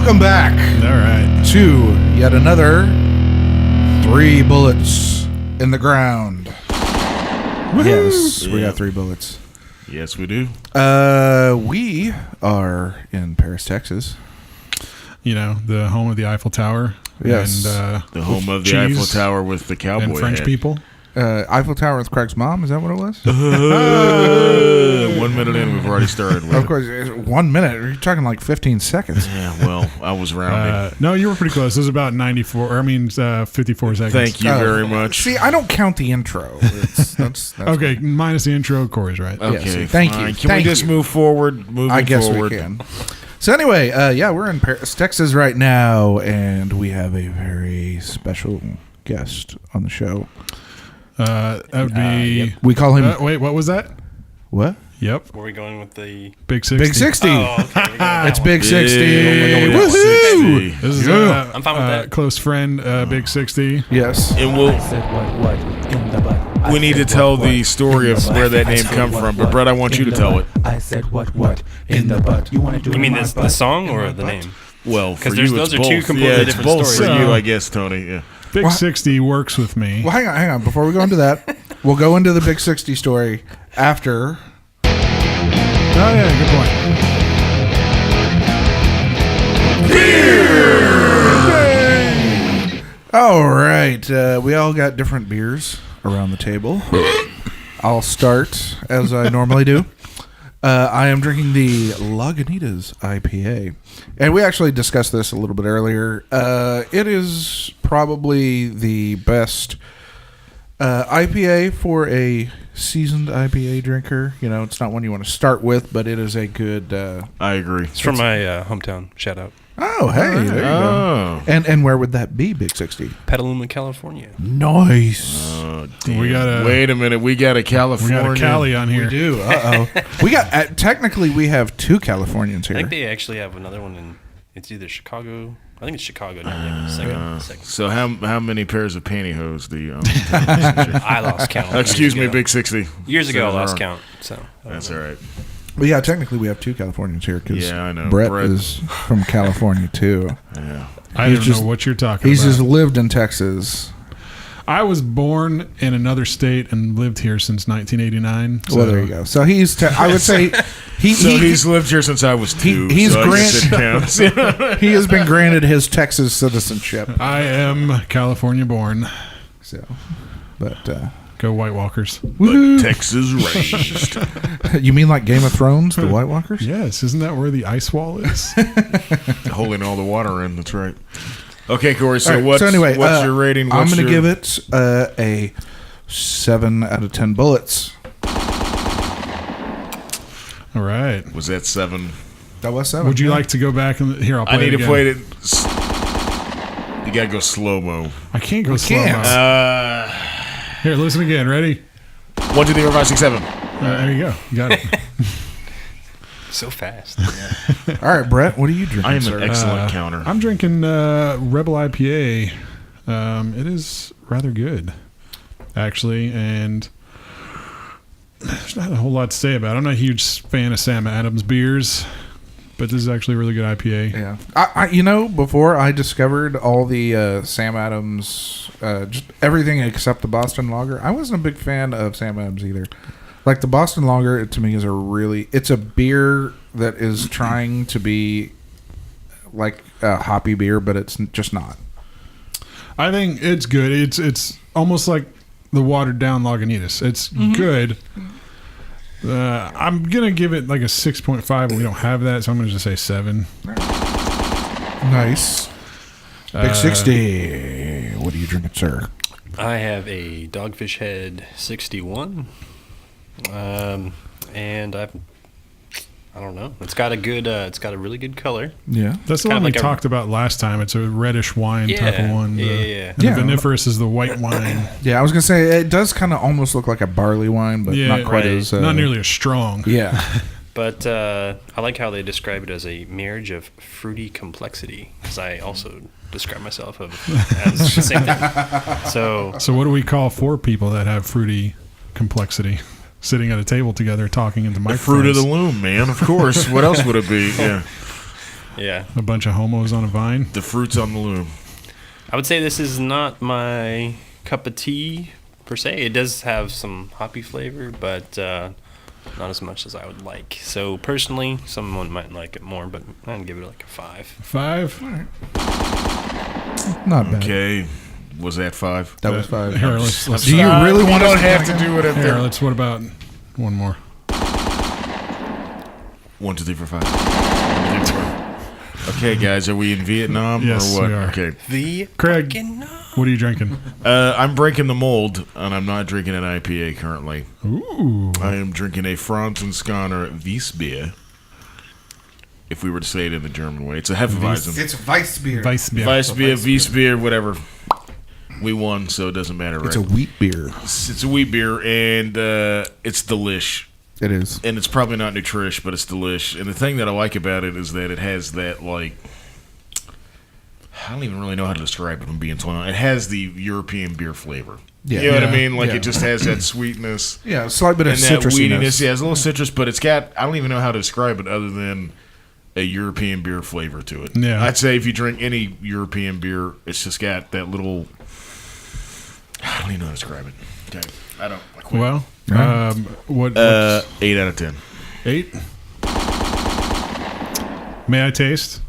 Welcome back. All right. To yet another 3 bullets in the ground. Woo-hoo! Yes, we got 3 bullets. Yes, we do. We are in Paris, Texas. You know, the home of the Eiffel Tower. Yes. And, The home of the Eiffel Tower with the cowboy and French hat. people. Eiffel Tower with Craig's mom, is that what it was? 1 minute in, we've already started with Of course, 1 minute. You're talking like 15 seconds. Yeah, well, I was rounding. No, you were pretty close. It was about 54 seconds. Thank you very much. See, I don't count the intro. That's Okay, minus the intro, Corey's right. Okay, Yeah, thank fine. you. Can we just move forward? I guess we can. So anyway, we're in Paris, Texas right now, and we have a very special guest on the show. That would be... Yep. We call him... wait, what was that? What? Yep. Were we going with the Big 60. Big 60. Oh, okay. It's Big 60. Woohoo! This is Yeah. I'm fine with that. Close friend, Big 60. Yes. And we need to tell the story of where that name come from. But Brett, I want you to tell it. I said what in the butt. You want to do You mean the song or the name? Well, for 'Cause you, those it's are two both. completely Yeah, it's different both stories. for you, So- I guess, Tony. Yeah. Big What? 60 works with me. Well, hang on. Before we go into that, we'll go into the Big 60 story after... Oh, yeah, good point. All right. We all got different beers around the table. I'll start as I normally do. I am drinking the Lagunitas IPA. And we actually discussed this a little bit earlier. It is probably the best IPA for a seasoned IPA drinker. You know, it's not one you want to start with, but it is a good... I agree. It's from my hometown. Shout out. Oh, hey, there you go. And where would that be, Big 60? Petaluma, California. Nice. Oh, damn. We got a- Wait a minute. We got a We California. got a Cali on here. We do. We got technically we have 2 Californians I here. think they actually have another one in. It's either Chicago. I think it's Chicago now. Second. So how many pairs of pantyhose do you own? I lost count. Excuse me, years ago. Big 60. Years ago, I Said it lost wrong. count. So That's all right. But yeah, technically we have 2 Californians here because Yeah, I know. Brett Brett. is from California too. Yeah. I He's don't just- know what you're talking He's about. just lived in Texas. I was born in another state and lived here since 1989. So Well, there you go. So he's. I would say He's lived here since I was 2. he's so I guess it counts. he has been granted his Texas citizenship. I am California born. So, but Go White Walkers. But Texas raised. you mean like Game of Thrones, the White Walkers? Yes, isn't that where the ice wall is? Holding all the water in. That's right. Okay, Corey. So All right, what's anyway, what's your rating? I'm What's going to your- give it a 7 out of 10 bullets. All right. Was that 7? That was 7. Would you like to go back and here? I'll play I need it to again. play it. You gotta go slow mo. I can't go slow. can't. Here, listen again. Ready? 1, 2, 3, 4, 5, 6, 7. There you go. You got it. so fast. All right, Brett, what are you drinking, I am sir? an excellent counter. I'm drinking Rebel IPA. It is rather good, actually, and there's not a whole lot to say about it. I'm not a huge fan of Sam Adams beers, but this is actually a really good IPA. Yeah, I before I discovered all the Sam Adams, just everything except the Boston Lager, I wasn't a big fan of Sam Adams either. Like the Boston Lager, to me is it's a beer that is trying to be like a hoppy beer, but it's just not. I think it's good. It's almost like the watered down Lagunitas. It's good. I'm gonna give it like a 6.5, but we don't have that, so I'm gonna just say 7. Nice. Big 60. What are you drinking, sir? I have a Dogfish Head 61, and I don't know. It's got a good. It's got a really good color. Yeah. That's the Kinda one we like a- talked about last time. It's a reddish wine type of one. Yeah. And Yeah. the vinifera is the white wine. Yeah, I was gonna say it does kind of almost look like a barley wine, but Yeah, not quite right. as Not nearly as strong. Yeah. But I like how they describe it as a marriage of fruity complexity, because I also describe myself as the same thing. So So what do we call 4 people that have fruity complexity? Sitting at a table together talking into The microphones. fruit of the loom, man. Of course. What else would it be? Yeah. Yeah. A bunch of homos on a vine. The fruits on the loom. I would say this is not my cup of tea per se. It does have some hoppy flavor, but not as much as I would like. So personally, someone might like it more, but I'd give it like a 5. 5. Not bad. Okay. Was that 5? That was 5. Here, let's Do you really want don't to have to do it up here. there. What about one more? 1, 2, 3, 4, 5. 1, 2, 3, 4. Okay, guys, are we in Vietnam Yes, or what? we are. Okay. Craig, No. what are you drinking? I'm breaking the mold, and I'm not drinking an IPA currently. Ooh. I am drinking a Franzenskanner Weissbier. If we were to say it in the German way, it's a Hefeweizen. It's Weissbier. Weissbier. Weissbier, Weissbier, whatever. We won, so it doesn't matter, right? It's a wheat beer. It's a wheat beer, and it's delish. It is. And it's probably not nutrish, but it's delish. And the thing that I like about it is that it has that, like, I don't even really know how to describe it, if I'm being honest. It has the European beer flavor. Yeah. You know what I Yeah. mean? Like, Yeah. it just has that sweetness Yeah, a slight bit of and that citrusiness. weediness. Yeah, it's a little citrus, but it's got, I don't even know how to describe it other than a European beer flavor to it. Yeah. I'd say if you drink any European beer, it's just got that little, I don't even know how to describe it. Okay. I don't. I quit. Well, Yeah. what? 8 out of 10. 8. May I taste?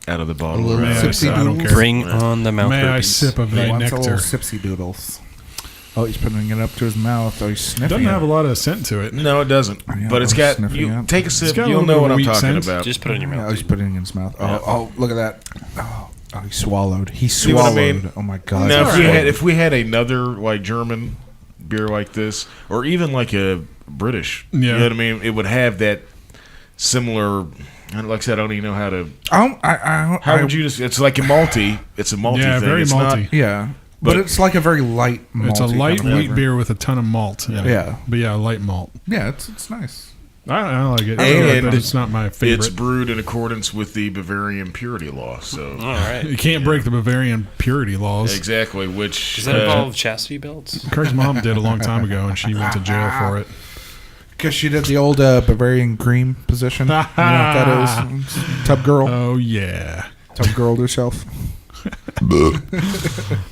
Out of the A bottle. little Man, sipsy I don't doodles. care. Bring on the mouth May I burpees. sip of He thy wants a little nectar? sipsy doodles. Oh, he's putting it up to his mouth. Oh, he's sniffing Doesn't have a it. lot of scent to it. No, it doesn't. Yeah, But it's I'm got. sniffing You it. take a sip, got a you'll little know bit what of I'm wheat talking scent. about. Just put it in your Oh, mouth. he's putting it in his mouth. Yeah. Oh, look at that. Oh, he swallowed. He See what I swallowed. mean? Oh, my God. Now, That's if we had another like German beer like this, or even like a British, you Yeah. know what I mean, it would have that similar. Like I said, I don't even know how to. How would you just? It's like a malty. It's a malty Yeah, thing. very it's malty. Not, Yeah. But it's like a very light malt. It's a light wheat beer with a ton of malt. In it. Yeah. But yeah, light malt. Yeah, it's nice. I like it. And But it's not my favorite. It's brewed in accordance with the Bavarian purity law. So All right. You can't break the Bavarian purity laws. exactly, which Does that involve chastity belts? Craig's mom did a long time ago, and she went to jail for it. Because she did the old Bavarian cream position. You know what that is? Tub girl. Oh yeah. Tub girl herself.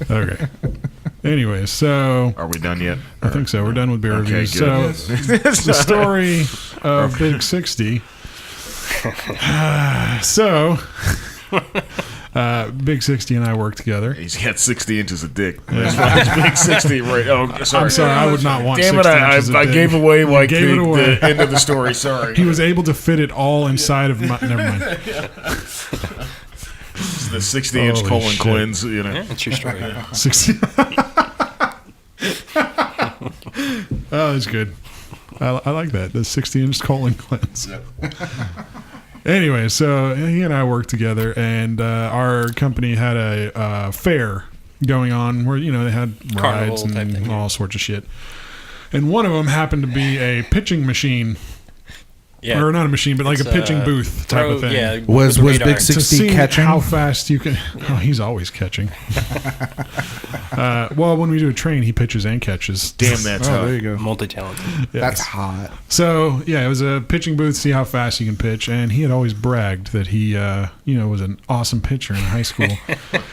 Okay. Anyway, so Are we done yet? I think so. We're done with beer Okay, reviews. good. So the story of Big 60. So Big 60 and I work together. He's got 60 inches of dick. That's big 60, right? Oh, sorry. I'm sorry, I would not want. Damn it! 60 inches of I dick. gave away like gave it away. the end of the story. Sorry. He was able to fit it all inside of my. Never mind. It's the 60-inch Holy colon shit. cleanse. You know. Yeah, that's your story. 60. Oh, that's good. I like that. The 60-inch colon cleanse. Anyway, so he and I worked together, and our company had a fair going on where, you know, they had Carnival rides type and thing, all sorts of shit. And one of them happened to be a pitching machine. Yeah. Or not a machine, but like It's a pitching booth type of thing. Yeah. Was with the Big radar. 60 To see catching? how fast you can. Oh, he's always catching. Well, when we do a train, he pitches and catches. Damn, that's Oh, hot. there you go. Multi-talented. Yes. That's hot. So yeah, it was a pitching booth. See how fast you can pitch, and he had always bragged that he, was an awesome pitcher in high school,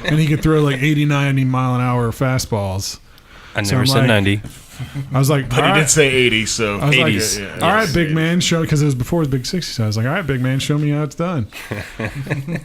and he could throw like 80, 90 mile an hour fastballs. I So never I'm said like- 90. I was like, But all he right. did say 80, so I was like, 80s. all right, big man, show, because it was before his big 60. So I was like, all right, big man, show me how it's done.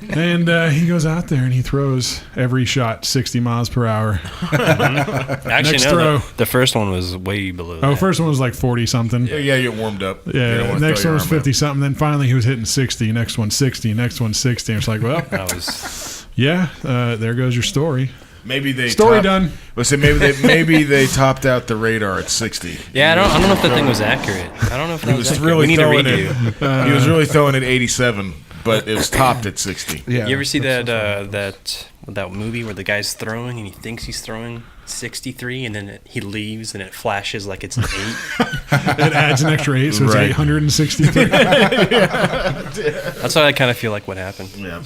And he goes out there and he throws every shot 60 miles per hour. Actually, Next no. throw. The first one was way below Oh, that. first one was like 40 something. Yeah, you get warmed up. You don't Yeah, wanna next throw one your was arm out. 50 something. Then finally he was hitting 60. Next one 60. Next one 60. It's like, well, That was... yeah, there goes your story. Maybe they Story done. Let's say maybe they topped out the radar at 60. Yeah, I don't know if that thing was accurate. I don't know if that He was was accurate. really We need to throwing redo. it. He was really throwing it 87, but it was topped at 60. Yeah. You ever see that movie where the guy's throwing and he thinks he's throwing 63 and then he leaves and it flashes like it's an 8? It adds an extra 8, so it's Right. 863. That's what I kind of feel like what happened. Yeah.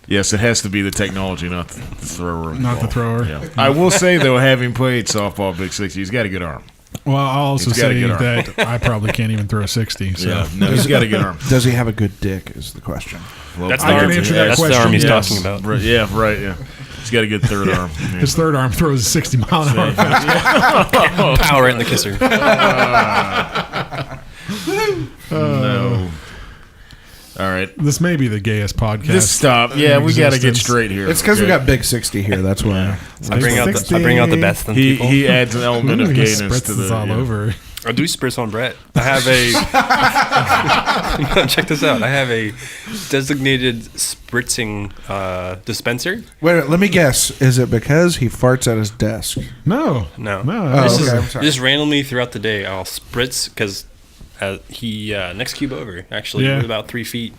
Yes, it has to be the technology, not the thrower. Not the thrower. Yeah. I will say, though, having played softball Big 60, he's got a good arm. Well, I'll also He's got a say good arm. that I probably can't even throw 60. So. Yeah, no, he's got a good arm. Does he have a good dick? Is the question. Well, That's I the can arm. answer that That's the question, arm he's yes. talking about. Right, yeah, right. Yeah, he's got a good third arm. Yeah. His third arm throws a 60 mile an hour fastball. Power right in the kisser. No. All right. This may be the gayest podcast. Just stop. Yeah, we got to get straight here. It's because we okay? got Big 60 here. That's why. I bring out the best in people. He adds an element Ooh, of he gayness spritzes to the. all yeah. over. I do spritz on Brett. I have a. Check this out. I have a designated spritzing dispenser. Wait, let me guess. Is it because he farts at his desk? No. No. Oh, This okay. is I'm sorry. just randomly throughout the day. I'll spritz because he next cube over. Actually, Yeah. we're about 3 feet.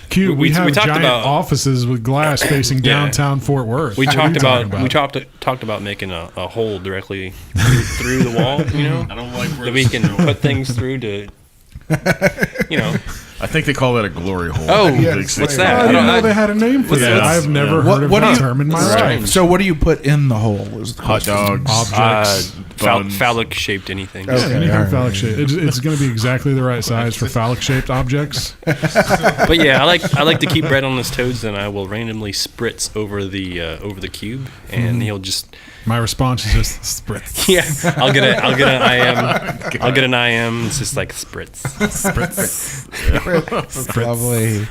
Cute. We have we talked giant about- offices with glass facing Yeah. downtown Fort Worth. We What are you talked talking about talked about making a hole directly through the wall. You know, I don't like where that we this can is going. put things through to. You know, I think they call that a glory hole. Oh, Big yes. six. what's Oh, that? I I didn't don't know know. they had a name for What's that. that? I've never Yeah. heard of What do that you- term in my Right. life. So what do you put in the hole? Is the Hot question. dogs. Objects. buns. phallic shaped anything. Okay. Anything all right. phallic shaped. It's going to be exactly the right size for phallic shaped objects. But yeah, I like to keep Brett on his toes, and I will randomly spritz over the cube, and he'll just My response is just spritz. yeah. I'll get an IM. It's just like spritz. Lovely.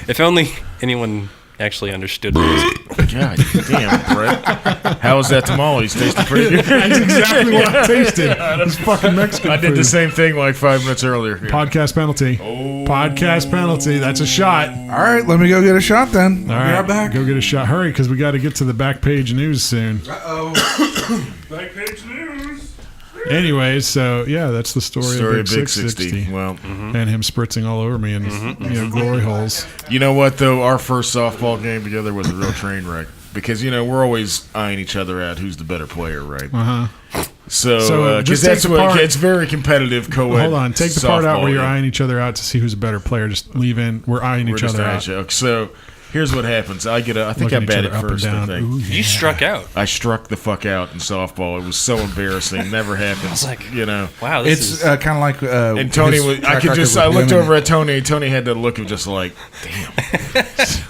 If only anyone actually understood what it was. God damn, Brett. How was that tamales? Tasted pretty good. That's exactly what I tasted. It's fucking Mexican I did the food. same thing like 5 minutes earlier. Podcast penalty. Podcast penalty. That's a shot. All right, let me go get a shot then. All right, back. Go get a shot. Hurry, because we got to get to the back page news soon. Back page news. Anyways, so yeah, that's the story, of Big 60. Well, and him spritzing all over me in glory holes. you know what, though? Our first softball game together was a real train wreck. Because, you know, we're always eyeing each other out who's the better player, right? So, So, because just take that's the what part- it's very competitive co-ed. Hold on, take the part out softball, where you're yeah. eyeing each other out to see who's a better player. Just leave in. We're eyeing We're each just other eyeing out. each other. So, here's what happens. I think Looking I each batted other up and first, I down. think. Ooh, You struck out. I struck the fuck out in softball. It was so embarrassing. Never happens. I was like, you know. Wow, this It's is kind of like. And Tony his was. I track could record just. with I looked him over and- at Tony. Tony had that look of just like, damn.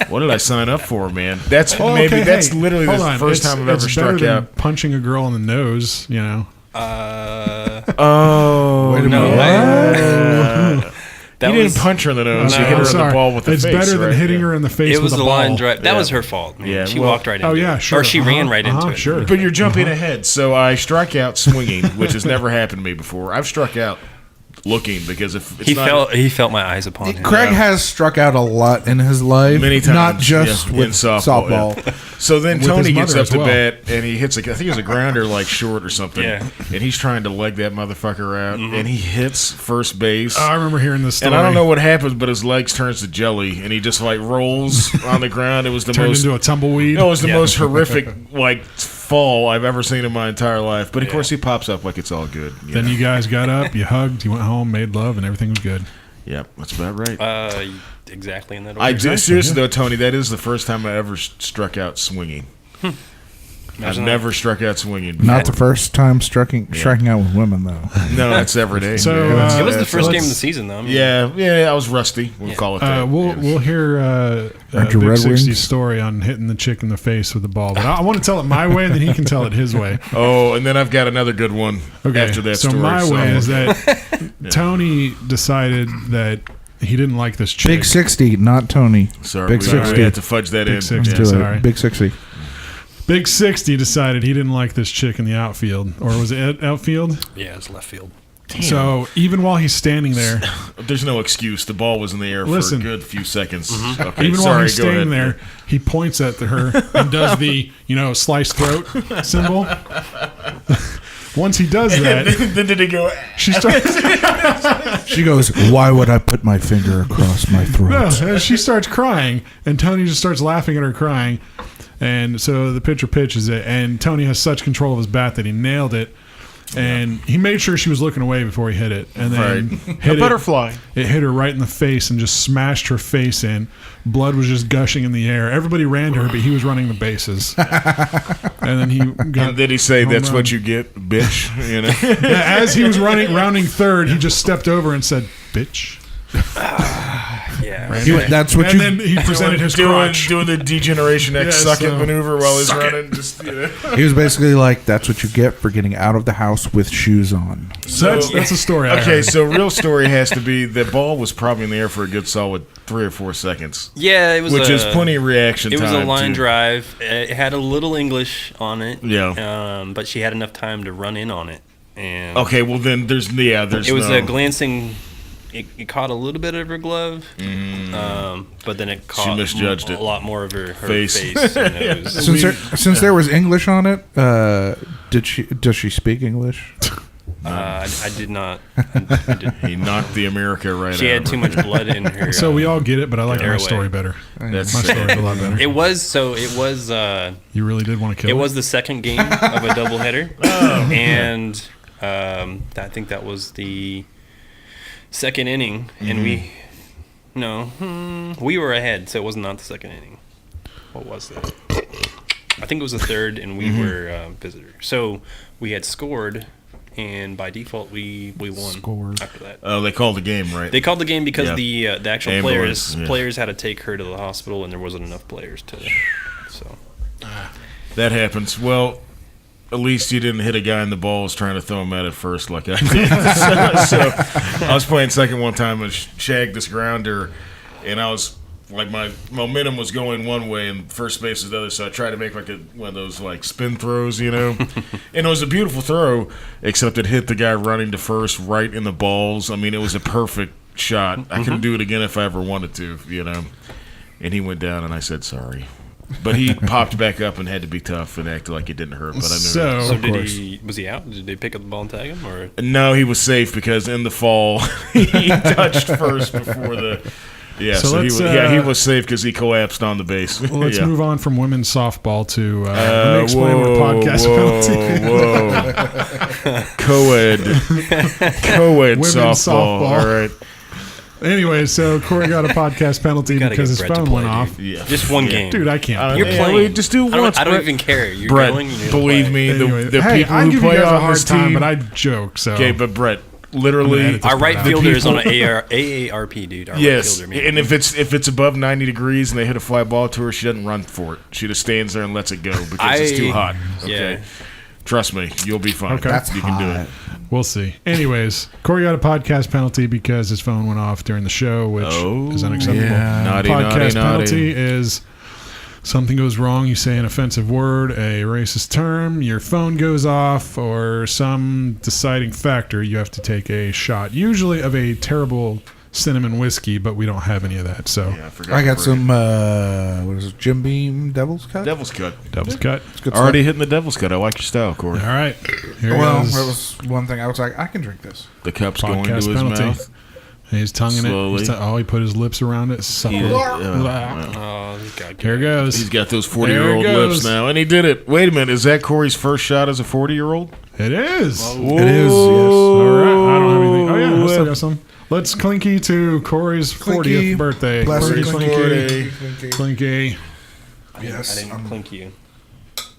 What did I sign up for, man? That's Oh, maybe. okay, that's hey, literally hold the on. first It's- time I've ever it's better struck than out. punching a girl in the nose. You know. Oh Wait a no minute. way. That you didn't was punch her in the nose. No. you hit her I'm in the sorry. ball with the it's face. better than right? hitting Yeah. her in the face it was with the a ball. line drive. That Yeah. was her fault. Man. Yeah, She well- walked right into Oh it. yeah, sure. Or she ran right into it. Sure. But you're jumping ahead, so I strike out swinging, which has never happened to me before. I've struck out looking because if it's He felt my eyes upon him. Craig has struck out a lot in his life, many times, not just yeah, with in softball. softball. yeah. So then With Tony his gets mother up as to well. bat and he hits I think it was a grounder like short or something. Yeah. And he's trying to leg that motherfucker out and he hits first base. I remember hearing this story. and I don't know what happens, but his legs turns to jelly and he just like rolls on the ground. It was the Turned most into a tumbleweed. it was the Yeah. most horrific like fall I've ever seen in my entire life. But of course he pops up like it's all good. Then you guys got up, you hugged, you went home, made love, and everything was good. Yep, that's about right. Exactly in that order. I exactly, seriously yeah. though, Tony, that is the first time I ever struck out swinging. I've Imagine never struck out swinging. Not the first time striking out with women, though. No, that's every day. So, Yeah, it was the that's- first game of let's- the season, though. I mean, yeah, I was rusty. We'll call it that. We'll Yeah. we'll hear Aren't you Big Red 60's Wings? story on hitting the chick in the face with the ball. But I want to tell it my way, and then he can tell it his way. Oh, and then I've got another good one Okay. after that so story. my way is that Tony decided that he didn't like this chick. Big 60, not Tony. Sorry, Big we 60. had to fudge that Big in. 60. Let's do sorry. it. Big 60. Big 60 decided he didn't like this chick in the outfield, or was it outfield? Yeah, it's left field. So even while he's standing there, There's no excuse. The ball was in the air Listen. for a good few seconds. Okay, even sorry, while he's go standing ahead. there, he points at her and does the sliced throat symbol. Once he does that, then did it go? she starts. She goes, "Why would I put my finger across my No, throat?" she starts crying, and Tony just starts laughing at her crying. And so the pitcher pitches it, and Tony has such control of his bat that he nailed it. And he made sure she was looking away before he hit it, and then hit A butterfly. It hit her right in the face and just smashed her face in. Blood was just gushing in the air. Everybody ran to her, but he was running the bases. And then he got. And did he say, home "That's run. what you get, bitch"? You know. As he was rounding third, he just stepped over and said, "Bitch." Yeah. That's what And you. then he presented his crotch. doing the Degeneration X Yeah, suck it so- maneuver while he's running. Just, you know. He was basically like, "That's what you get for getting out of the house with shoes on." So that's a story. I Okay, heard. so real story has to be the ball was probably in the air for a good solid 3 or 4 seconds, Yeah, it was which is plenty of reaction It time. was a line to- drive. It had a little English on it. Yeah. But she had enough time to run in on it. And Okay, well then there's it was no, a glancing. It caught a little bit of her glove, but then it caught misjudged it. a lot more of her Face. face and nose. Since there was English on it, does she speak English? I did not. I did. He knocked the America right out. She had too much blood in her. So we all get it, but I like my Airway. story better. That's My story's a lot better. It was. You really did want to kill It her? was the second game of a doubleheader, and I think that was the second inning, and we were ahead, so it was not the second inning. What was that? I think it was the third, and we were visitor. So we had scored, and by default we won. Scored. After that. Oh, they called the game, right? They called the game because Yeah. the actual Ambulance, players had to take her to the hospital, and there wasn't enough players to. So That happens. Well, at least you didn't hit a guy in the balls trying to throw him out at first like I did. so I was playing second one time and shagged this grounder, and I was like, my momentum was going one way and first base was the other, so I tried to make like one of those like spin throws, you know. And it was a beautiful throw, except it hit the guy running to first right in the balls. I mean, it was a perfect shot. I couldn't do it again if I ever wanted to, you know. And he went down, and I said sorry. But he popped back up and had to be tough and acted like it didn't hurt. But I knew So- So Of did course. was he out? Did they pick up the ball and tag him, or No, he was safe because in the fall he touched first before the. Yeah, So so, he let's, was. He was safe because he collapsed on the base. Well, let's yeah. move on from women's softball to let me explain what podcast penalty. Co-ed Women's softball. softball. All right. Anyway, so Corey got a podcast penalty gotta because get his Brett to phone play, went dude. off. Yeah. just one game? Dude, I can't. You're Yeah, playing. just do I don't, once. I don't Brett. even care. You're Brett, going. You're gonna believe play. me, Anyway, the hey, people I who give you play guys a on hard this time, team. but I joke. So Okay, but Brett, I'm literally. gonna edit this Our right part out. fielder is on people- an AARP, dude. Our right Yes, fielder, man. and if it's above 90 degrees and they hit a fly ball to her, she doesn't run for it. She just stands there and lets it go because it's too hot. Okay, Yeah. trust me, you'll be fine. Okay. That's you can do hot. it. We'll see. Anyways, Corey got a podcast penalty because his phone went off during the show, which is unacceptable. yeah. Naughty, Podcast naughty, penalty naughty. is something goes wrong, you say an offensive word, a racist term, your phone goes off, or some deciding factor, you have to take a shot, usually of a terrible cinnamon whiskey, but we don't have any of that. So Yeah, forgot I got to some. What is it? Jim Beam Devil's Cut. Devil's Cut. Devil's cut. It's good Already hitting the Devil's Cut. I like your style, Corey. All right. Here Well, goes. that was one thing I was like, I can drink this. The cup's going to Podcast his penalty. mouth. He's tonguing Slowly. it. He put his lips around it. Sucker. Oh, God. Here goes. He's got those There 40-year-old it goes. lips now, and he did it. Wait a minute, is that Corey's first shot as a 40-year-old? It is. It is, yes. All right. I don't have anything. Oh, yeah. I still got some. Let's clinky to Corey's 40th birthday. Bless you, Corey's Clinky. Clinky. I Yes. didn't clink you.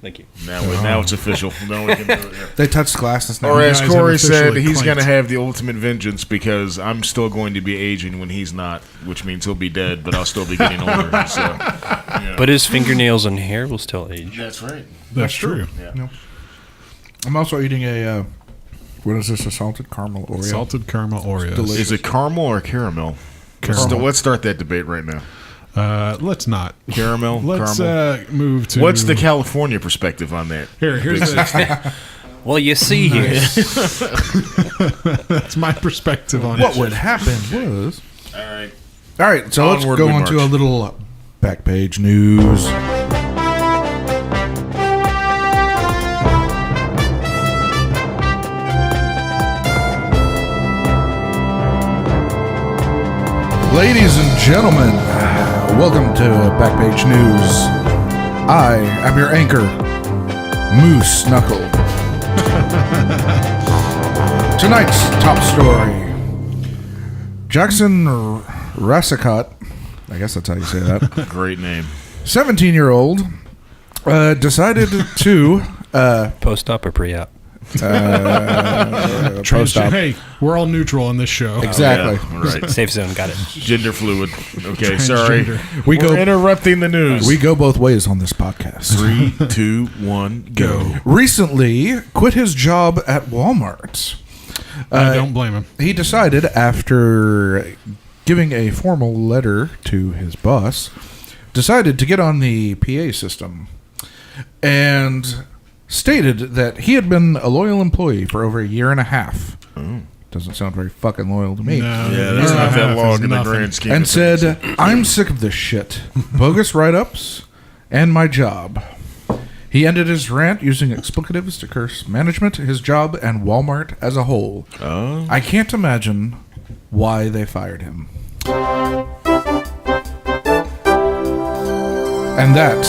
Thank you. Now it's official. Now we can do it. Yeah. They touched glasses now. Or as guys have Corey said, officially he's going to clanked. have the ultimate vengeance because I'm still going to be aging when he's not, which means he'll be dead, but I'll still be getting older. So, yeah. But his fingernails and hair will still age. That's right. That's true. Yeah. I'm also eating a. What is this? A salted caramel Oreo. Salted caramel Oreos. delicious. Is it caramel or caramel? Caramel. Let's start that debate right now. Let's not. Caramel, Let's caramel. move to. What's the California perspective on that? Here's the, Well, you see here. that's my perspective on What it. would happen was. All right. All right, so let's Onward go we on to a march. little back page news. Ladies and gentlemen, welcome to Backpage News. I am your anchor, Moose Knuckle. Tonight's top story. Jackson Rassicott, I guess that's how you say that. Great name. 17-year-old decided to Post-op or pre-op? post-op. Hey, we're all neutral on this show. Exactly. Yeah, all right. Safe zone, got it. Gender fluid. Okay, sorry. Transgender. We're interrupting the news. We go both ways on this podcast. 3, 2, 1, go. Recently quit his job at Walmart. I don't blame him. He decided, after giving a formal letter to his boss, decided to get on the PA system and stated that he had been a loyal employee for over a year and a half. Doesn't sound very fucking loyal to me. No, Yeah, that's not that long in the grand scheme. And of things. said, I'm sick of this shit. Bogus write-ups and my job. He ended his rant using explicatives to curse management, his job, and Walmart as a whole. Oh. I can't imagine why they fired him. And that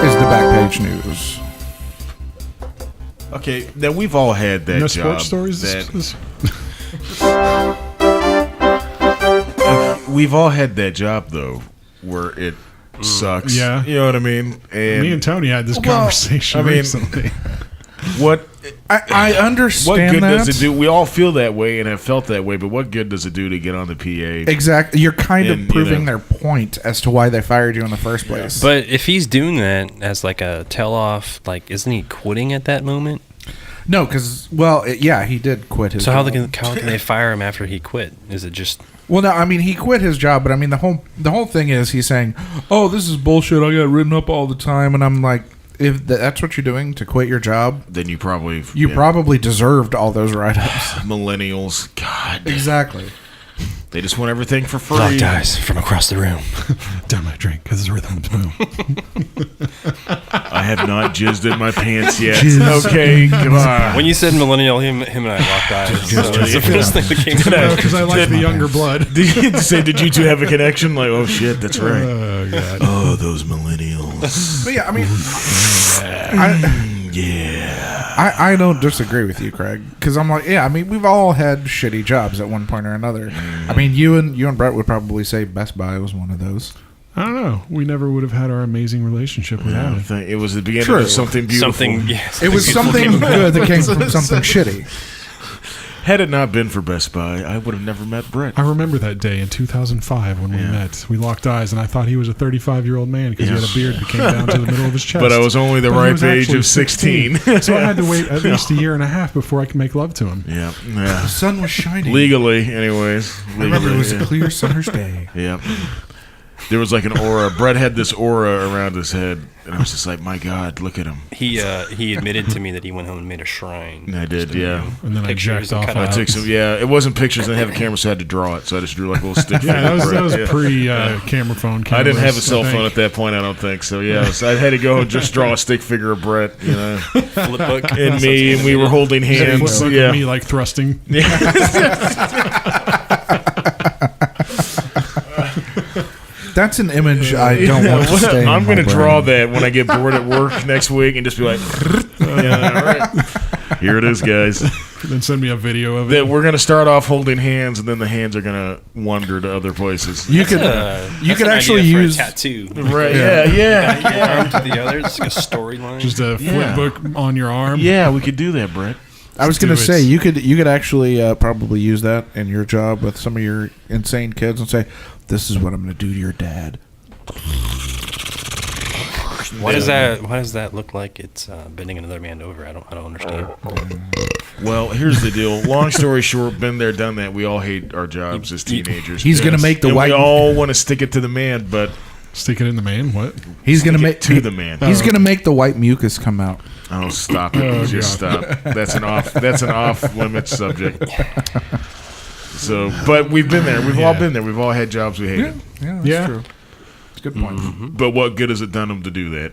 is the Backpage News. Okay, now we've all had that No job. sports stories. We've all had that job though, where it sucks. Yeah. You know what I mean? And Me and Tony had this conversation I mean, recently. what I understand what good that. does it do? We all feel that way and have felt that way, but what good does it do to get on the PA? Exactly. You're kind And, of proving you know. their point as to why they fired you in the first place. But if he's doing that as like a tell-off, like, isn't he quitting at that moment? No, because, yeah, he did quit his So job. how can they fire him after he quit? Is it just... Well, no, I mean, he quit his job, but I mean, the whole thing is he's saying, oh, this is bullshit, I got written up all the time, and I'm like, if that's what you're doing to quit your job, Then you probably probably deserved all those write-ups. millennials. God, Exactly. they just want everything for free. Dog dies from across the room. Down my drink because it's rhythm and boom. I have not jizzed in my pants yet. Jizz. Okay, come on. When you said millennial, him and I locked eyes. So it's the first thing that came to mind. Because I like the younger blood. Did you say, did you two have a connection? Like, oh shit, that's right. Oh god. Oh, those millennials. But yeah, I mean, Yeah. I don't disagree with you, Craig, because I'm like, yeah, I mean, we've all had shitty jobs at one point or another. I mean, you and Brett would probably say Best Buy was one of those. I don't know. We never would have had our amazing relationship without it. It was the beginning True. of something beautiful. It was something good that came from something shitty. Had it not been for Best Buy, I would have never met Brett. I remember that day in 2005 when we met. We locked eyes, and I thought he was a 35-year-old man because he had a beard that came down to the middle of his chest. But I was only the But he ripe was age actually of 16. So I had to wait at least a year and a half before I could make love to him. Yeah. The sun was shining. Legally, anyways. I remember it was a yeah. clear summer's day. Yeah. There was like an aura. Brett had this aura around his head, and I was just like, my God, look at him. He admitted to me that he went home and made a shrine. And I did, yeah. And then I Pictures jacked and off. cut I out. took some, yeah. It wasn't pictures. I didn't have a camera, so I had to draw it. So I just drew like a little stick figure. Yeah, that was of Brett. pre-camera phone. I didn't have a cameras, cell I phone think. at that point, I don't think. So, yeah. So I had to go and just draw a stick figure of Brett, you know. Flip book. And me, and we were holding Flip hands. book of Yeah. me like thrusting. That's an image I don't want to stay in I'm my going to brain. draw that when I get bored at work next week and just be like, yeah, all right. Here it is, guys. Then send me a video of it. That we're going to start off holding hands, and then the hands are going to wander to other places. You could actually use a tattoo. Right? Yeah. Arm to the other, it's like a storyline. Just a Yeah. flip book on your arm. Yeah, we could do that, Brett. I was do going to it. say you could actually probably use that in your job with some of your insane kids and say, "This is what I'm going to do to your dad." Why does that look like it's bending another man over? I don't understand. Well, here's the deal. Long story short, been there, done that. We all hate our jobs as teenagers. He's going to make the And white. we all want to stick it to the man, but Stick it in the man. What? He's going to make to the man. He's going to make the white mucus come out. Oh, stop it! Just stop. That's an off limits subject. So, but we've been there. We've all been there. We've all had jobs we hated. Yeah, that's Yeah. true. It's a good point. But what good has it done them to do that,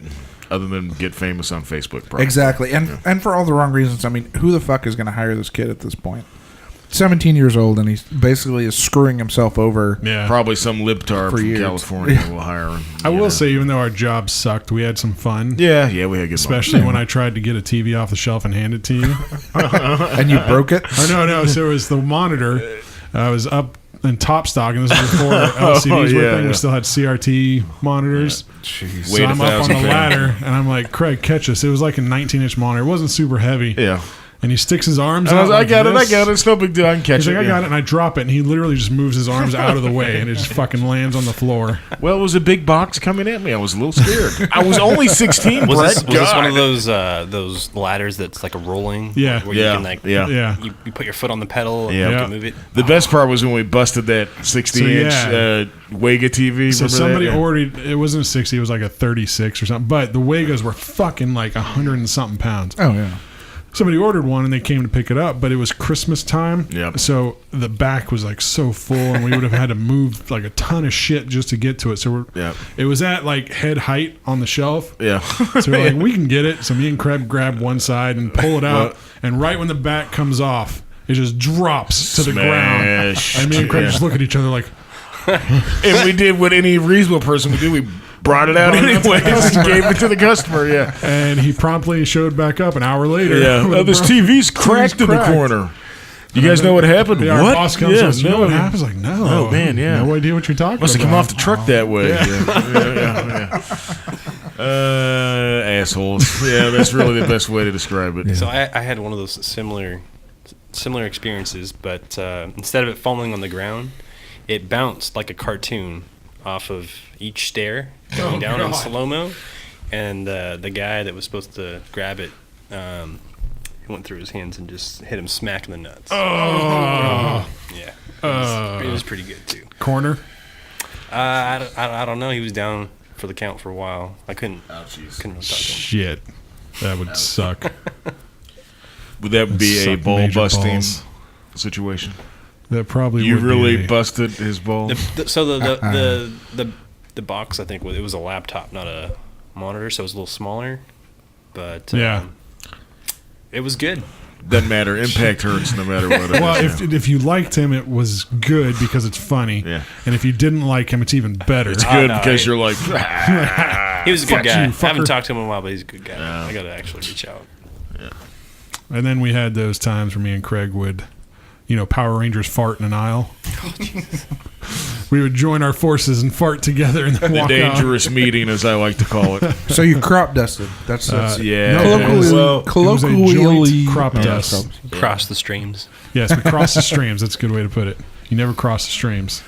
other than get famous on Facebook? Probably. Exactly, and for all the wrong reasons. I mean, who the fuck is going to hire this kid at this point? 17 years old, and he basically is screwing himself over. Yeah. Probably some libtard For from years. California will hire him. I will say, even though our job sucked, we had some fun. Yeah, we had a good Especially when I tried to get a TV off the shelf and hand it to you. And you broke it? Oh, no. So it was the monitor. I was up in top stock, and this was before LCDs were a thing. We still had CRT monitors. Jeez. So I'm up on the ladder, and I'm like, Craig, catch us. It was like a 19-inch monitor. It wasn't super heavy. Yeah. And he sticks his arms And out. I was like, like I got it. It's no big deal. I can catch He's it. like, I got it, and I drop it, and he literally just moves his arms out of the way, and it just fucking lands on the floor. Well, it was a big box coming at me. I was a little scared. I was only 16. Was Brett. this one of God. those ladders that's like a rolling? Yeah. Where you can like Yeah. you put your foot on the pedal and Yeah. you Yeah. can move it. The best part was when we busted that 60-inch Wega TV. So Remember somebody that? ordered, it wasn't a 60, it was like a 36 or something, but the Wagas were fucking like 100 and something pounds. Oh, yeah. Somebody ordered one and they came to pick it up, but it was Christmas time. Yep. So the back was like so full, and we would have had to move like a ton of shit just to get to it. So Yep. it was at like head height on the shelf. Yeah. So we're like, we can get it. So me and Craig grab one side and pull it out, and right when the back comes off, it just drops to the ground. Smashed. And me and Craig Yeah. just look at each other like, And we did what any reasonable person would do. We brought it out anyways and gave it to the customer. Yeah. and he promptly showed back up an hour later. Yeah. with a This bro- TV's cracked in the cracked. corner. You guys know what happened? Yeah, our What? boss comes Yeah, and says, you know no. what happens? Like, no. Oh, man, yeah. No idea what you're talking Must have about. come off the truck that way. Yeah. Assholes. Yeah, that's really the best way to describe it. So I had one of those similar experiences, but instead of it falling on the ground, it bounced like a cartoon off of each stair going down in slow-mo, and the guy that was supposed to grab it he went through his hands and just hit him smack in the nuts. Oh. Yeah, it was pretty good too. Corner. I don't know. He was down for the count for a while. I couldn't really talk to him. Shit. That would suck. Would that be a Suck ball major busting balls. situation? That probably You would really be. busted his balls? The box, I think, it was a laptop, not a monitor, so it was a little smaller. But Yeah. it was good. Doesn't matter. Impact hurts no matter what. Well, if you liked him, it was good because it's funny. Yeah. And if you didn't like him, it's even better. It's good no, because I- you're like, He was a good Fuck guy. you, I haven't fucker. talked to him in a while, but he's a good guy. I got to actually reach out. And then we had those times where me and Craig would, Power Rangers fart in an aisle. We would join our forces and fart together and then the walk dangerous meeting, as I like to call it. So you crop dusted. That's Yeah. colloquially, Well, It was a colloquially joint crop Yeah, dust. Cross the streams. Yes, we crossed the streams. That's a good way to put it. You never cross the streams.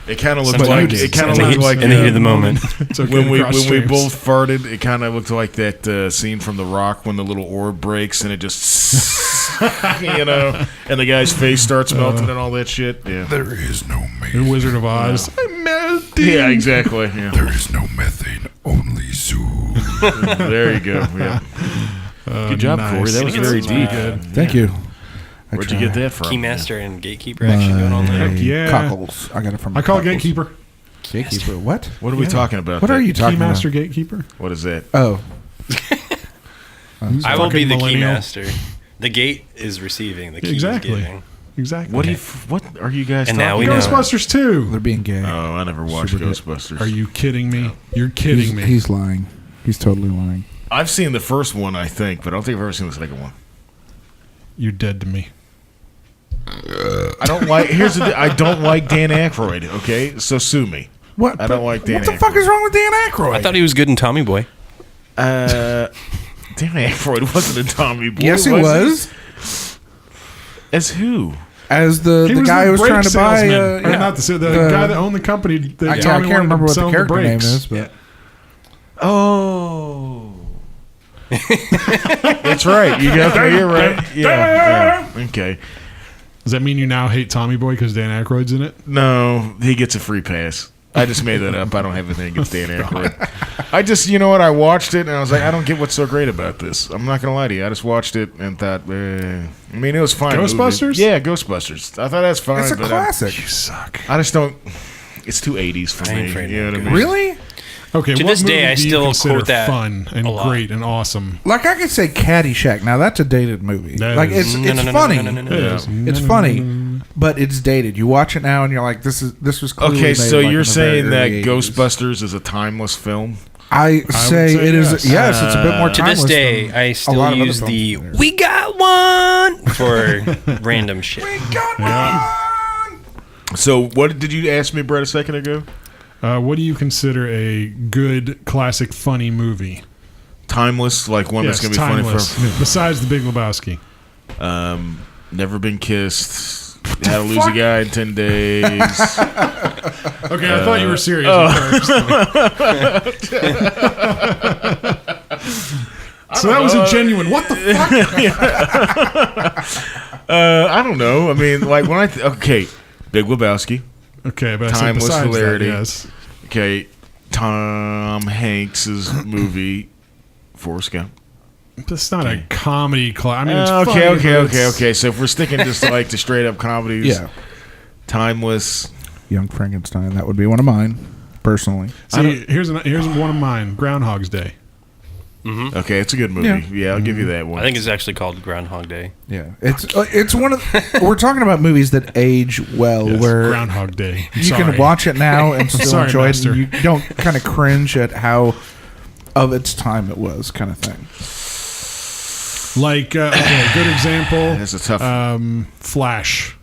It kind of looked Sometimes like you it kind of do. looked like in the heat of the moment. It's okay when to we cross streams. both farted. It kind of looked like that scene from The Rock when the little orb breaks and it just and the guy's face starts melting and all that shit. Yeah, There is no The methane. Wizard of Oz. yeah, exactly. Yeah. There is no methane, only zoo. There you go. Yeah. Good job, nice. Corey. That was Gonna very get some, deep. Thank you. I Where'd you try. get that from? Keymaster and Gatekeeper action going on there. Heck yeah. Cockles. I got it from I call it Cockles. Gatekeeper. Gatekeeper. What? What are we talking about? What are you talking Keymaster about? Gatekeeper. What is that? Oh. I will be Fucking the millennial. Keymaster. The gate is receiving. The key Exactly. is giving. Exactly. What are you guys And talking now we about? know. Ghostbusters 2. They're being gay. Oh, I never watched Super good. Ghostbusters. Are you kidding me? You're kidding me. He's lying. He's totally lying. I've seen the first one, I think, but I don't think I've ever seen the second one. You're dead to me. I don't like. Here's the. I don't like Dan Aykroyd. Okay, so sue me. What? I don't like Dan What the fuck Aykroyd. is wrong with Dan Aykroyd? I thought he was good in Tommy Boy. Dan Aykroyd wasn't a Tommy Boy. Yes, he was. As who? As the He was guy who was brake trying to buy. salesman. Or not the guy that owned the company. That I Tommy can't wanted remember to what sell the him character name brakes. is, but Oh. That's right. You got that. You're right. Yeah. Okay. Does that mean you now hate Tommy Boy because Dan Aykroyd's in it? No, he gets a free pass. I just made that up. I don't have anything against Dan Aykroyd. I just, you know what? I watched it and I was like, I don't get what's so great about this. I'm not gonna lie to you. I just watched it and thought, I mean, it was fine. Ghostbusters? Movie. Yeah, Ghostbusters. I thought that's fine. it's a but classic. You suck. I just don't. It's too 80s for I ain't me. afraid You know of what I it. mean? Really? Okay, To what this day, movie I do you still consider quote that fun and a lot. great and awesome. Like I could say Caddyshack. Now that's a dated movie. That like is- it's funny. It is. It's funny. but it's dated. You watch it now and you're like, this was clearly Okay, made, so like, you're in the saying that very 80s. Ghostbusters is a timeless film? I say say it is. yes. Yes, it's a bit more To timeless. this day, than I a still lot of other use films the there. "we got one" for random shit. So what did you ask me, Brett, a second ago? What do you consider a good, classic, funny movie? Timeless, like one that's going to be timeless. funny for... Besides The Big Lebowski. Never Been Kissed. How to Lose a Guy in 10 Days. Okay, I thought you were serious at first. So that was a genuine. What the fuck? I don't know. I mean, like when okay, Big Lebowski. Okay, but I said Timeless besides hilarity. that, yes. Okay, Tom Hanks's movie Forrest Gump. It's not a comedy. I mean, it's funny, but Okay. So if we're sticking just to like the straight up comedies, Yeah, Timeless. Young Frankenstein. That would be one of mine, personally. See, here's one of mine. Groundhog's Day. Okay, it's a good movie. Yeah, I'll give you that one. I think it's actually called Groundhog Day. Yeah, it's one of. We're talking about movies that age well, Yes, where Groundhog Day. you can watch it now and still Sorry, enjoy master. it. And you don't kind of cringe at how of its time it was, kind of thing. Like, okay, good example. That's a tough. Flash.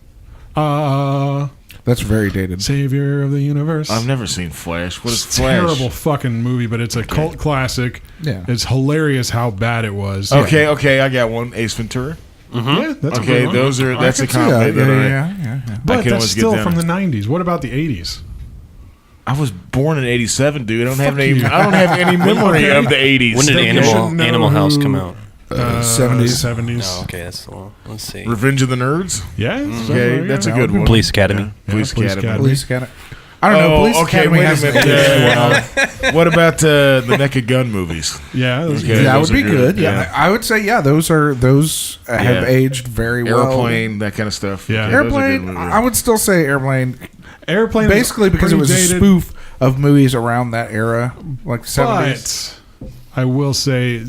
That's very dated. Savior of the universe. I've never seen Flash. What is It's a Flash? terrible fucking movie, but it's a cult classic. Yeah. It's hilarious how bad it was. Okay, I got one. Ace Ventura. Yeah, that's a Okay, good one. that's a Yeah, comedy that I. yeah. But can that's always get still down. from the 90s. What about the 80s? I was born in '87, dude. I don't have Fuck any. you. I don't have any memory Okay. of the '80s. When did You should know Animal House who- come out? 70s. 70s. Oh, okay, that's the one. Let's see. Revenge of the Nerds. Yeah. Okay, that's a good one. Police Academy. Yeah, Police Academy. Police Academy. I don't know. Police Academy wait a has minute. What about the Naked Gun movies? Yeah. Those Okay. that those would be are good. good, Yeah. yeah. I would say those have Yeah. aged very well. Airplane, that kind of stuff. Yeah. Okay, those are good Airplane. movies. I would still say Airplane, Airplane. basically because it was a spoof of movies around that era, like 70s. But I will say,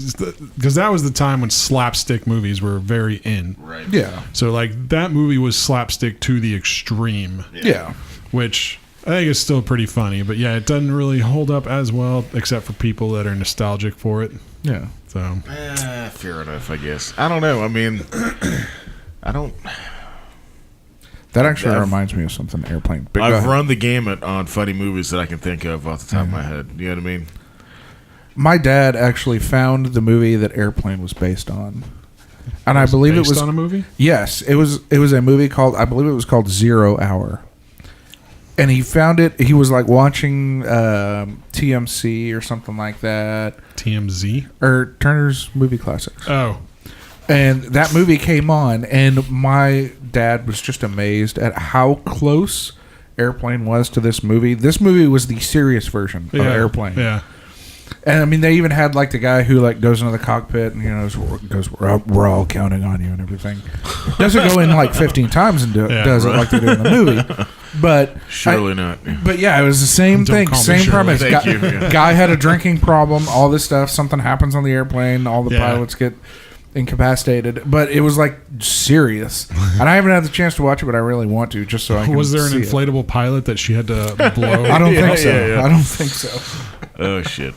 because that was the time when slapstick movies were very in. Right. Yeah. So, like, that movie was slapstick to the extreme, Yeah. which I think is still pretty funny. But yeah, it doesn't really hold up as well, except for people that are nostalgic for it. Yeah. So, Fair enough, I guess. I don't know. I mean, I don't. That actually I've- reminds me of something. Airplane. But go I've ahead. run the gamut on funny movies that I can think of off the top of my head. You know what I mean? My dad actually found the movie that Airplane was based on, and I believe it based was on a movie. Yes, it was. It was a movie called. I believe it was called 0 Hour. And he found it. He was like watching TMC or something like that, TMZ. or Turner's Movie Classics. Oh, And that movie came on, and my dad was just amazed at how close Airplane was to this movie. This movie was the serious version of Airplane. Yeah. And I mean, they even had like the guy who like goes into the cockpit and goes, we're all counting on you and everything. Doesn't go in like 15 times and does it like they do in the movie. But Surely not. But yeah, it was the same Don't thing, call me same Shirley. premise. Thank you, yeah. Guy had a drinking problem, all this stuff. Something happens on the airplane, all the Yeah. pilots get incapacitated. But it was like serious, and I haven't had the chance to watch it, but I really want to, just so I can. Was there an see it. inflatable pilot that she had to blow? I don't think so. yeah. I don't think so. Oh shit.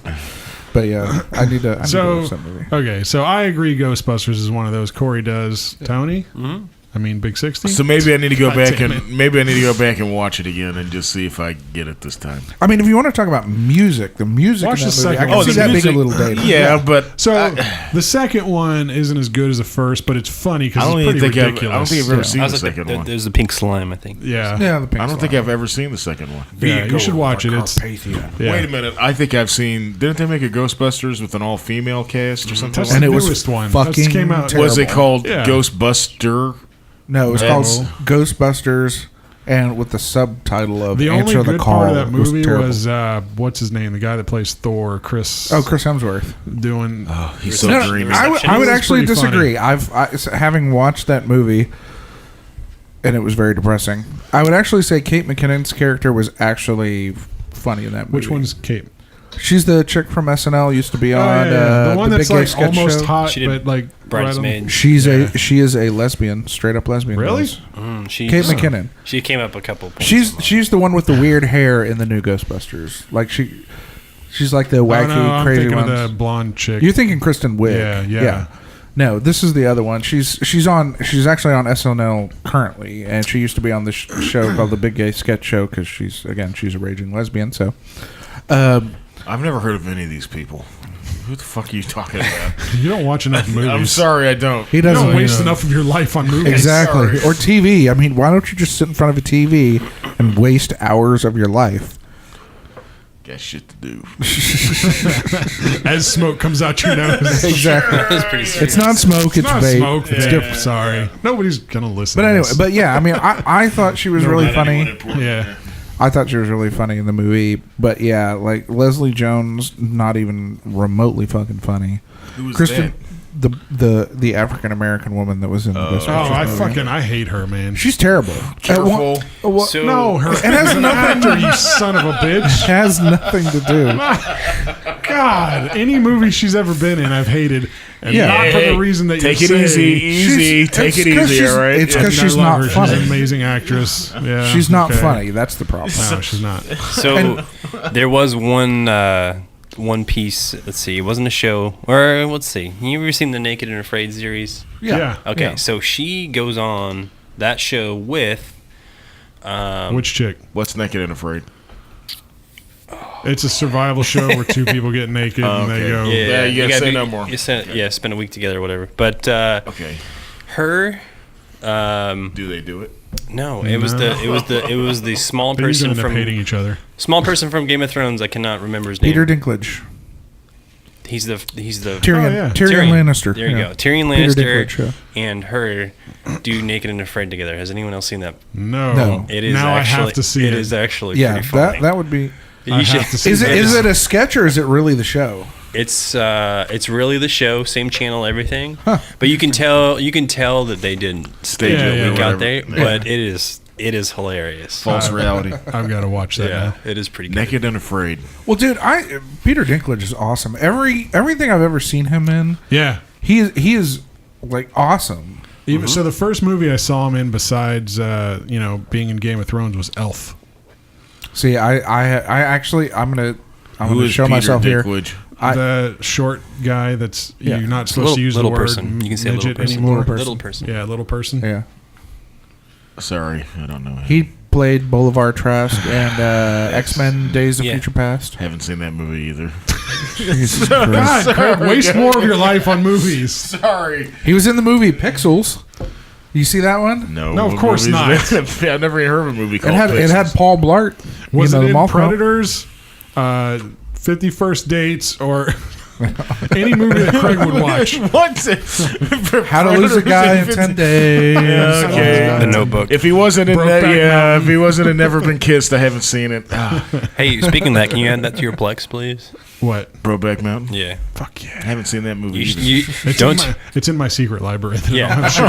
But yeah, I need to. So watch that movie. okay, so I agree. Ghostbusters is one of those. Corey does. Tony. Mm-hmm. I mean, Big 60. So maybe I need to go God back damn and watch it again and just see if I get it this time. I mean, if you want to talk about music, the music Watch in the that movie, I second can one. see Oh, that the being a music- little dated. Yeah, but So the second one isn't as good as the first, but it's funny because I don't it's even pretty think ridiculous. I don't think I've ever Yeah. seen I the was like, second one. there's the pink slime, I think. Yeah, Yeah, the pink I don't think slime. I've ever seen the second one. yeah. You should watch it. It's Carpathia. yeah. Wait a minute. I think I've seen. Didn't they make a Ghostbusters with an all-female cast or something? That's like And the it was newest one. fucking That came out. terrible. Was it called Yeah. Ghostbuster? No, it was That's- called Ghostbusters, and with the subtitle of The only Answer the good Call. part of that movie terrible. was what's his name? The guy that plays Thor, Chris. Chris Hemsworth. doing. He's so No, dreamy. I would It was actually pretty disagree. Having watched that movie, and it was very depressing. I would actually say Kate McKinnon's character was actually funny in that movie. Which one's Kate? She's the chick from SNL. Used to be on the one the that's Big Gay like Sketch almost Show. hot, She did but like Bridesmaid. She is a lesbian, straight up lesbian. Really? Liz. She Kate McKinnon. She came up a couple points. She's the one with the weird hair in the new Ghostbusters. Like she's like the wacky, I'm crazy thinking one. of the blonde chick. You're thinking Kristen Wiig. Yeah. No, this is the other one. She's actually on SNL currently, and she used to be on this show called the Big Gay Sketch Show because she's a raging lesbian. So, I've never heard of any of these people. Who the fuck are you talking about? You don't watch enough movies. I'm sorry, I don't. he You doesn't don't waste enough of your life on movies. exactly Sorry. or TV. I mean, why don't you just sit in front of a TV and waste hours of your life? Got shit to do. As smoke comes out your nose. Exactly. That's pretty serious. It's not smoke. It's Not vape. smoke. It's Yeah. different. Sorry. Nobody's going to listen But to anyway, this. but yeah, I mean, I thought she was really funny. Yeah. I thought she was really funny in the movie, but yeah, like Leslie Jones, not even remotely fucking funny. Who was Kristen, that? the African American woman that was in the Ghostbusters movie. I hate her, man. She's terrible. Careful. So No, her. It has an actor, you son of a bitch. has nothing to do. God, any movie she's ever been in, I've hated, and Yeah. not for the reason that Take you it say. easy. Take it it's 'cause easy, she's- all right? it's I 'cause mean, she's I love not her. funny. She's an amazing actress. Yeah, She's not okay. funny. That's the problem. No, she's not. So there was one piece. Let's see. It wasn't a show, or let's see. You ever seen the Naked and Afraid series? Yeah. Okay, Yeah. so she goes on that show with. Which chick? What's Naked and Afraid? It's a survival show where two people get naked and they okay. go. Yeah, you gotta say no more. Spend a week together, or whatever. But Okay. her. Do they do it? No, it was the small They're person gonna end up from hating each other. Game of Thrones. I cannot remember his name. Peter Dinklage, He's the Tyrion, yeah. Tyrion Lannister. There you Yeah. go. Tyrion Peter Lannister Dinklage, yeah. and her do Naked and Afraid together. Has anyone else seen that? No. It is now actually, I have to see it. It is actually Yeah, pretty funny. that would be. I You should- have to see Is that. it a sketch or is it really the show? It's really the show, same channel, everything. Huh. But you can tell that they didn't stage Yeah, it yeah, a week out whatever. there. But it is hilarious. False reality. I've got to watch that Yeah, now. it is pretty good. Naked and Afraid. Well, dude, Peter Dinklage is awesome. Everything I've ever seen him in, Yeah. he is like awesome. Even so, the first movie I saw him in, besides being in Game of Thrones, was Elf. See, I'm gonna Who is show Peter myself here. Dinklage? The short guy that's Yeah. you're not supposed to use little the word person. You can say little midget person. anymore. Little person. Yeah, little person. Yeah, Sorry, I don't know. he played Boulevard Trask and X-Men: Days of Yeah. Future Past. Haven't seen that movie either. Jesus Christ. God, Craig, waste more of your life on movies. Sorry. He was in the movie Pixels. You see that one? No, of what course movie is not. that? I've never even heard of a movie It called had Pixels. Paul Blart. Was you know, it in Mall Cop. Predators, 50 First Dates, or any movie that Craig would watch? What? How to Lose a Guy in 10 Days. Yeah, okay. The Notebook. If he wasn't in that, Brokeback Mountain. if he wasn't in Never Been Kissed, I haven't seen it. Hey, speaking of that, can you add that to your Plex, please? What? Brokeback Mountain. Yeah. Fuck yeah. I haven't seen that movie. You, either. you don't. It's in my secret library. Yeah. I'm sure.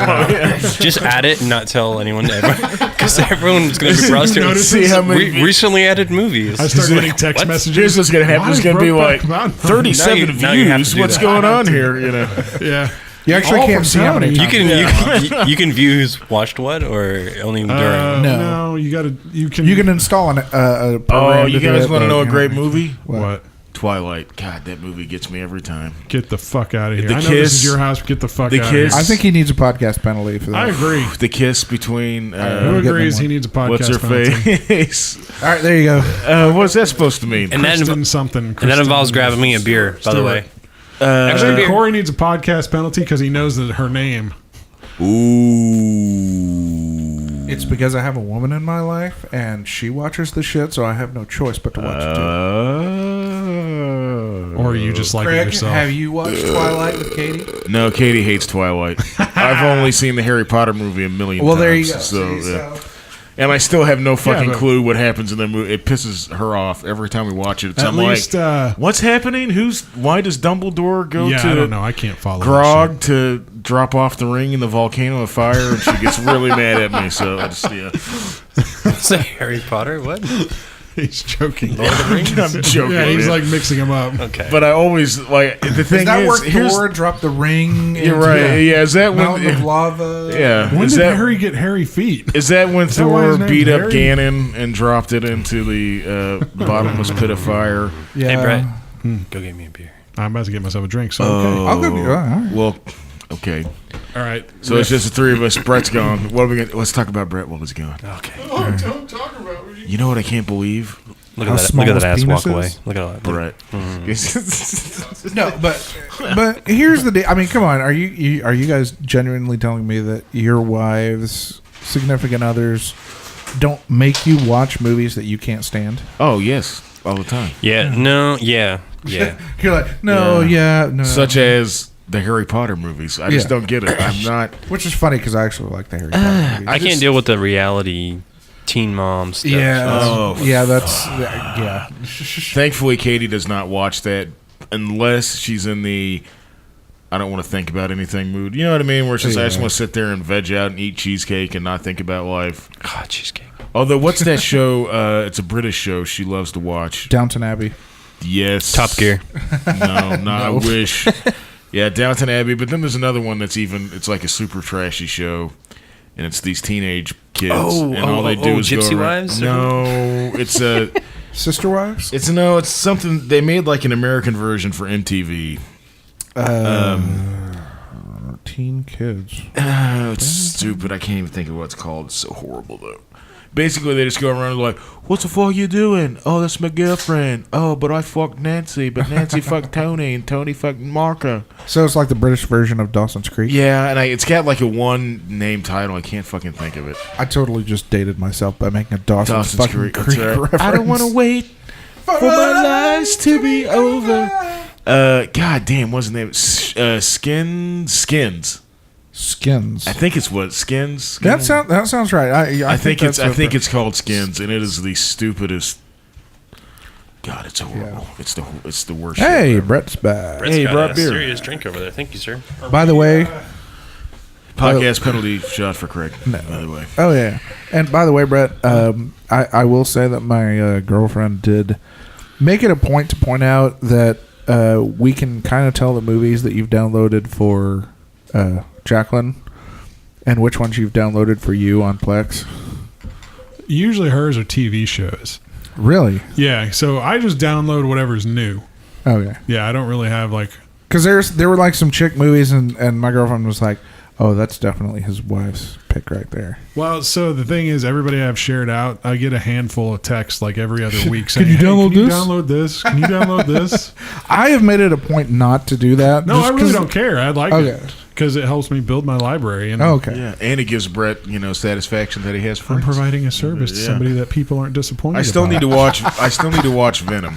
Just add it and not tell anyone because everyone's going to be browsing. Notice See how many- recently added movies. I start getting text What? messages. Here's what's gonna happen. Why There's is gonna be Brokeback like Mountain- 37 Now you have to views. do What's that. going on here? You know. Yeah. You actually All can't from see how many Tony. times. You can view who's watched what or only during. No. No, you can. You can install a program. Oh, to you do guys it, want to but, know a you great movie? What? Twilight. God, that movie gets me every time. Get the fuck out of here. The I know kiss- this is your house, but get the fuck the out of here. kiss- I think he needs a podcast penalty for that. I agree. The kiss between Who We'll get agrees them he one. needs a podcast what's her penalty? face? All right, there you go. What's that supposed to mean? And that, Kristen something. and that involves grabbing me a beer, by the do way. it. Actually, beer. Corey needs a podcast penalty because he knows that her name. Ooh. It's because I have a woman in my life, and she watches the shit, so I have no choice but to watch it too. Or you just like it Craig, yourself. have you watched Twilight with Katie? No, Katie hates Twilight. I've only seen the Harry Potter movie a million times. Well, there you go. So, See, yeah. And I still have no fucking but- clue what happens in the movie. It pisses her off every time we watch it. It's, At I'm least, like, what's happening? Why does Dumbledore go yeah, to I don't know. I can't follow that Grog to drop off the ring in the volcano of fire? And she gets really mad at me. So I just, yeah. Say Harry Potter? What? He's joking. Lord of the Rings? I'm joking. Yeah, he's man. like mixing them up. Okay. But I always like the thing Is that is, where here's Thor dropped the ring? you're right. Yeah, is that Mountain when? of lava. Yeah, When is did that Harry get hairy feet? is that when that why his Thor name's beat up Harry? Ganon and dropped it into the bottomless pit of fire? Yeah. Hey, Brett, go get me a beer. I'm about to get myself a drink, so Oh. okay. I'll go. All right. Well, okay. All right. So it's just the three of us. Brett's gone. What are we gonna? Let's talk about Brett while he's gone. Okay. Oh, don't talk about me. You know what I can't believe? Look How at that. small Look at that ass his walk penis away. is? Look at that. Brett. No, but here's the deal. I mean, come on. Are you guys genuinely telling me that your wives, significant others, don't make you watch movies that you can't stand? Oh yes, all the time. Yeah. No. Yeah. Yeah. You're like, no, no. Such as the Harry Potter movies. I just Yeah. don't get it. I'm not. Which is funny because I actually like the Harry Potter movies. I can't deal with the reality teen mom stuff. Yeah, Oh. yeah, that's yeah. Thankfully, Katie does not watch that unless she's in the I don't want to think about anything mood. You know what I mean? Where it's just, I just Yeah. want to sit there and veg out and eat cheesecake and not think about life. God, cheesecake. Although, what's that show? It's a British show she loves to watch. Downton Abbey. Yes. Top Gear. No, I wish. Yeah, Downton Abbey. But then there's another one that's it's like a super trashy show. And it's these teenage kids. And all they do is Gypsy go around. Wives? No, it's a... Sister Wives. It's something they made like an American version for MTV. Teen kids. It's stupid. I can't even think of what it's called. It's so horrible though. Basically, they just go around and like, "What the fuck you doing? Oh, that's my girlfriend. Oh, but I fucked Nancy, but Nancy fucked Tony, and Tony fucked Marka." So it's like the British version of Dawson's Creek. Yeah, and it's got like a one name title. I can't fucking think of it. I totally just dated myself by making a Dawson's fucking Creek That's right. reference. I don't want to wait for my lives to be over. God damn, what's the name? Skins. Skins. I think it's what Skins. That sounds right. I think that's it's called Skins, and it is the stupidest. God, it's horrible. Yeah. It's the worst. Hey, shit ever. Brett's back. Brett's Hey, got brought a beer. serious drink over there. Thank you, sir. By the way, Podcast penalty shot for Craig. No. By the way, oh yeah, and by the way, Brett, I will say that my girlfriend did make it a point to point out that we can kind of tell the movies that you've downloaded for Jacqueline and which ones you've downloaded for you on Plex. Usually hers are TV shows. Really? Yeah, so I just download whatever's new. Okay. Yeah, I don't really have like... Because there were like some chick movies, and my girlfriend was like, "Oh, that's definitely his wife's pick right there." Well, so the thing is, everybody I've shared out, I get a handful of texts like every other week saying, Can you download "Hey, can this? you download this? Can you download this?" I have made it a point not to do that. No, just I really 'cause- don't care. I like Okay. it because it helps me build my library. And Oh, okay. yeah, and it gives Brett satisfaction that he has I'm friends. providing a service to Yeah. somebody that people aren't disappointed I still about. need to watch. I still need to watch Venom.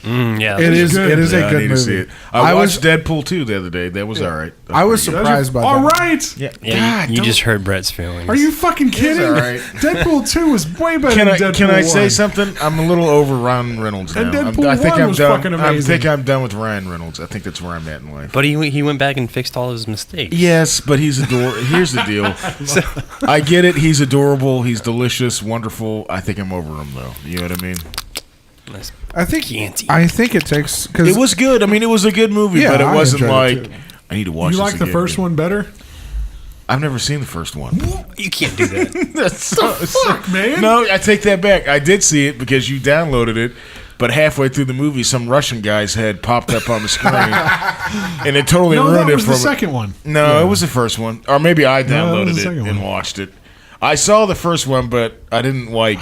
Yeah. It is. good. It is Yeah, a I good need to see movie. it. I watched Deadpool 2 the other day. That was all right. I was pretty good. surprised by All that. right. Yeah, Yeah, you God, just heard Brett's feelings. Are you fucking kidding? all right. Deadpool 2 was way better Can than I Deadpool can I 1. say something? I'm a little over Ryan Reynolds now. And I Deadpool think 1 I'm was done. fucking I amazing. think I'm done with Ryan Reynolds. I think that's where I'm at in life. But he went back and fixed all his mistakes. Yes, but he's adorable. Here's the deal. I get it. He's adorable. He's delicious, wonderful. I think I'm over him though. You know what I mean? Nice. I think. Canty. I think it takes because It was good. I mean, it was a good movie, Yeah, but it I wasn't enjoyed like it, too. I need to watch. You this like the again. first one better? I've never seen the first one. You can't do that. That's so, Fuck, man. No, I take that back. I did see it because you downloaded it, but halfway through the movie, some Russian guy's head popped up on the screen, and it totally No, ruined that it was for the me. second one. No, it was the first one, or maybe I No, that downloaded was the it second and one. watched it. I saw the first one, but I didn't like.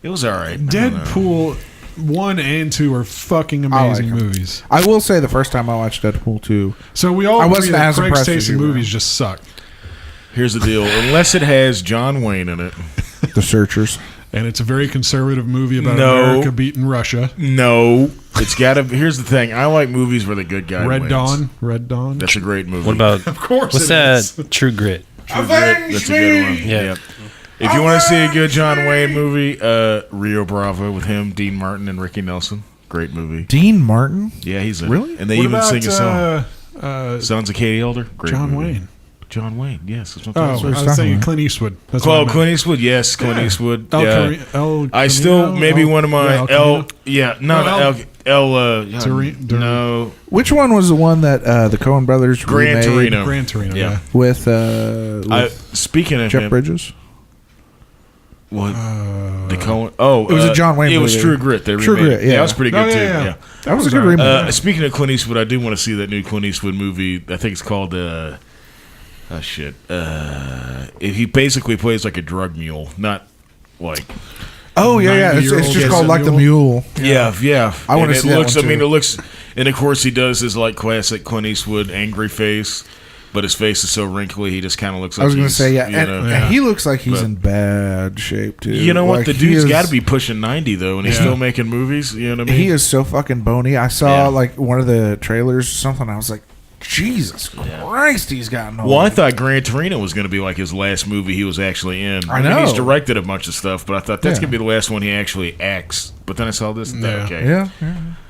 It was all right. I don't know. Deadpool 1 and 2 are fucking I like amazing 'em. movies. I will say the first time I watched Deadpool 2, So we all I agree wasn't that as Craig's impressed as taste in you were. movies just suck. Here's the deal: unless it has John Wayne in it, The Searchers. And it's a very conservative movie about No. America beating Russia. no, it's got to. Here's the thing: I like movies where the good guy Red wins. Dawn. Red Dawn. That's a great movie. What about Of course what's it that? is. True Grit. True Grit? That's a good one. Yeah. If you want to see a good John Wayne movie, Rio Bravo with him, Dean Martin, and Ricky Nelson. Great movie. Dean Martin. Yeah, he's in Really? it. And they What even about, sing a song. Sons of Katie Elder. Great John movie. Wayne? John Wayne. Yes. That's what Oh, I'm I talking about. was saying Clint Eastwood. That's what I meant. Clint Eastwood. Yes, Clint Eastwood. Yeah. El I still Camino? maybe one of my El Camino? no Which one was the one that the Coen brothers Gran remade Torino. Gran Torino. Yeah. Yeah. with speaking of Jeff him, Bridges? what the Coen? Oh, It was a John Wayne It was movie. True Grit. They True remade Grit, it. yeah. That was pretty good Oh, too. yeah. Yeah. That was a good alright. remake. Speaking of Clint Eastwood, I do want to see that new Clint Eastwood movie. I think it's called he basically plays like a drug mule, not like Oh yeah. It's 90-year-old just called like the mule. Mule. yeah. I wanna see that looks. one, I mean, too. it looks, and of course he does his like classic Clint Eastwood angry face, but his face is so wrinkly he just kind of looks like I was going to he's, say you and know. he looks like he's But- in bad shape too. You know what? Like, The he dude's is- got to be pushing 90 though, and he's Yeah. still making movies. You know what I mean? He is so fucking bony. I saw Yeah. like one of the trailers or something. I was like, Jesus Christ, he's gotten old. Well, I thought Gran Torino was going to be like his last movie he was actually in. I mean, know. he's directed a bunch of stuff, but I thought that's Yeah. going to be the last one he actually acts. But then I saw this. And Yeah. okay. Yeah.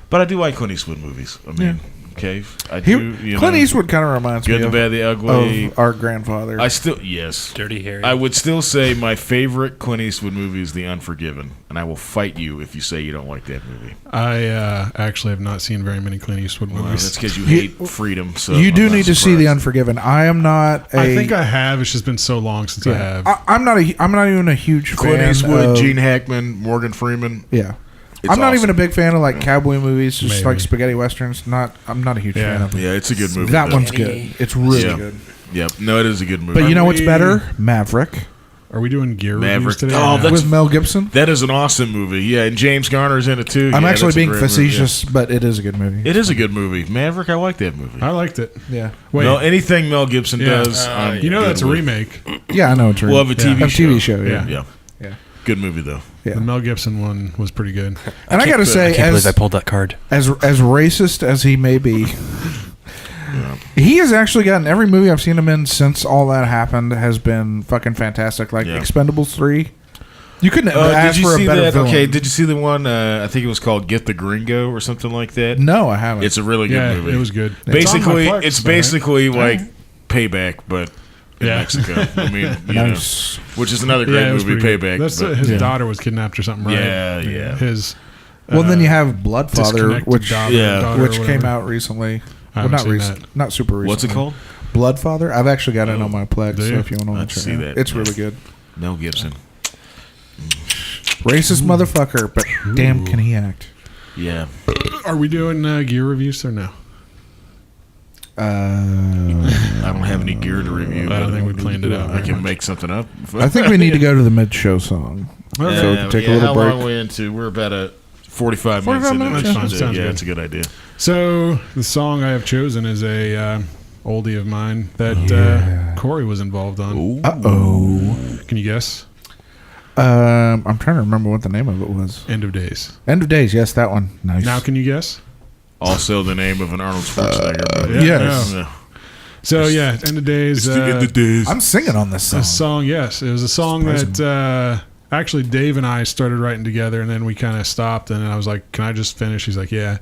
But I do like Clint Eastwood movies. I mean, okay. I He, do. You Clint know, Eastwood kind of reminds Good, me the of, Bad, the Ugly. of our grandfather. Yes. Dirty Harry. I would still say my favorite Clint Eastwood movie is The Unforgiven, and I will fight you if you say you don't like that movie. I actually have not seen very many Clint Eastwood Well, movies. that's because you You- hate freedom. So you do I'm not need to see The surprised. Unforgiven. I am not a. I think I have. It's just been so long since I have. I'm not a. I'm not even a huge Clint fan Eastwood, of, Gene Hackman, Morgan Freeman. Yeah. It's I'm not even awesome. a big fan of like cowboy movies, just Maybe. like spaghetti westerns. I'm not a huge Yeah. fan of them. Yeah, it's a good movie. That though. one's good. It's really Yeah. good. Yep. No, it is a good movie. But you know what's we- better? Maverick Are we doing gear reviews Maverick. today? Oh, or no? that's- with Mel Gibson. That is an awesome movie. Yeah, and James Garner's in it too. I'm Yeah, actually that's a being great movie, yeah. facetious, but it is a good movie. It is a good movie. Maverick, I like that movie. I liked it. Yeah. Wait, Anything Mel Gibson Yeah. does, I'm you know good that's a with. remake. Yeah, I know it's We'll have a TV a show. TV show. Yeah. Yeah. Yeah. Yeah. Good movie though. Yeah. The Mel Gibson one was pretty good. And I gotta say, I can't as believe I pulled that card. as racist as he may be, he has actually gotten every movie I've seen him in since all that happened has been fucking fantastic. Like Yeah. Expendables 3. You couldn't Did ask you for a see better that? villain. Okay, did you see the one? I think it was called Get the Gringo or something like that. No, I haven't. It's a really good Yeah, movie. it was good. Basically, on my Plex, it's though, right? basically like Payback, but in Yeah. Mexico. I mean, you Nice. know, which is another Yeah, great it was movie, pretty good. Payback. That's but- his Yeah. daughter was kidnapped or something, right? Yeah, yeah. His. Well, then you have Bloodfather, disconnected which daughter, Yeah. daughter or which came whatever. out recently. I Well, haven't not seen recent, that. not super recently. What's it called? Bloodfather. I've actually got it on my Plex, Do so you? if you want to Let's watch see it, that. it's really good. Mel Gibson. Racist motherfucker, but damn, can he act? Yeah. Are we doing gear reviews or no? I don't have any gear to review. I don't but think we planned it out I very can much. make something up. I think we need to go to the mid-show song. So we can take a little how break. long are we into? We're about a 45 45 minutes minutes, into yeah. it. Sounds Yeah, good. it's a good idea. So the song I have chosen is a oldie of mine that Corey was involved on. Uh-oh. Can you guess? I'm trying to remember what the name of it was. End of Days. End of Days. Yes, that one. Nice. Now, can you guess? Also, the name of an Arnold Schwarzenegger movie. yes. Yeah. So yeah, End of Days. It's the end of days. I'm singing on this song. A song, yes. It was a song that actually Dave and I started writing together, and then we kind of stopped, and then I was like, can I just finish? He's like, yeah.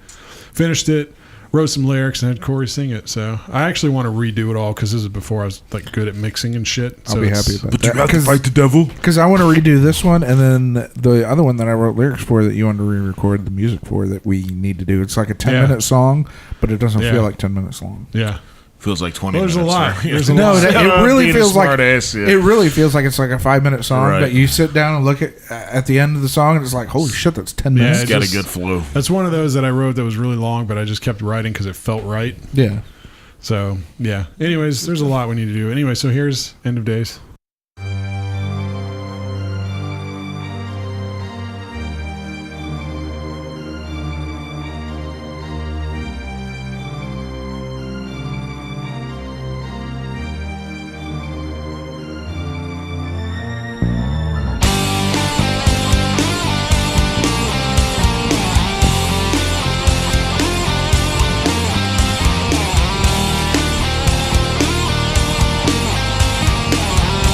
Finished it, wrote some lyrics, and had Corey sing it. So I actually want to redo it all because this is before I was like good at mixing and shit. I'll So be it's- happy about But you that. got to fight the devil. Because I want to redo this one, and then the other one that I wrote lyrics for that you want to re-record the music for that we need to do. It's like a 10-minute song, but it doesn't Yeah. feel like 10 minutes long. Yeah. Feels like 20 Well, there's a minutes. lot. right? There's a No, lot. it really feels like Ass, yeah. it really feels like it's like a 5-minute song. Right. But you sit down and look at the end of the song, and it's like, holy shit, that's 10 Yeah, minutes. It's got just- a good flow. That's one of those that I wrote that was really long, but I just kept writing because it felt right. Yeah. So, yeah. Anyways, there's a lot we need to do. Anyway, so here's End of Days. Thank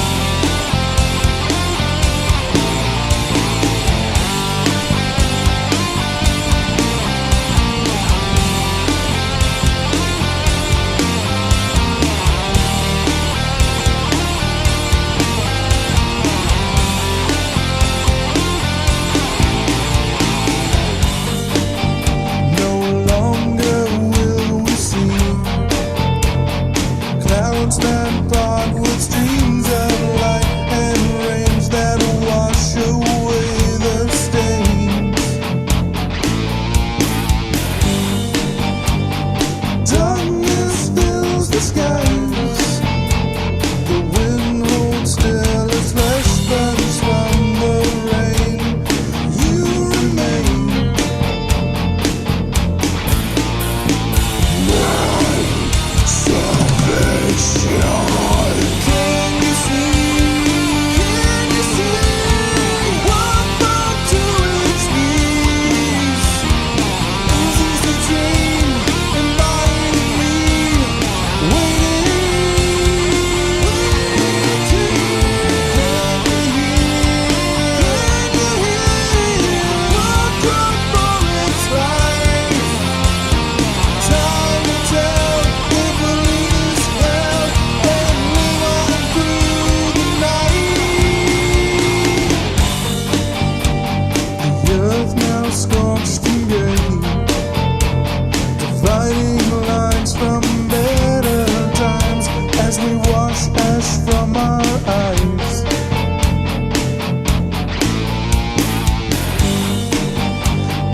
wipes ash from our eyes.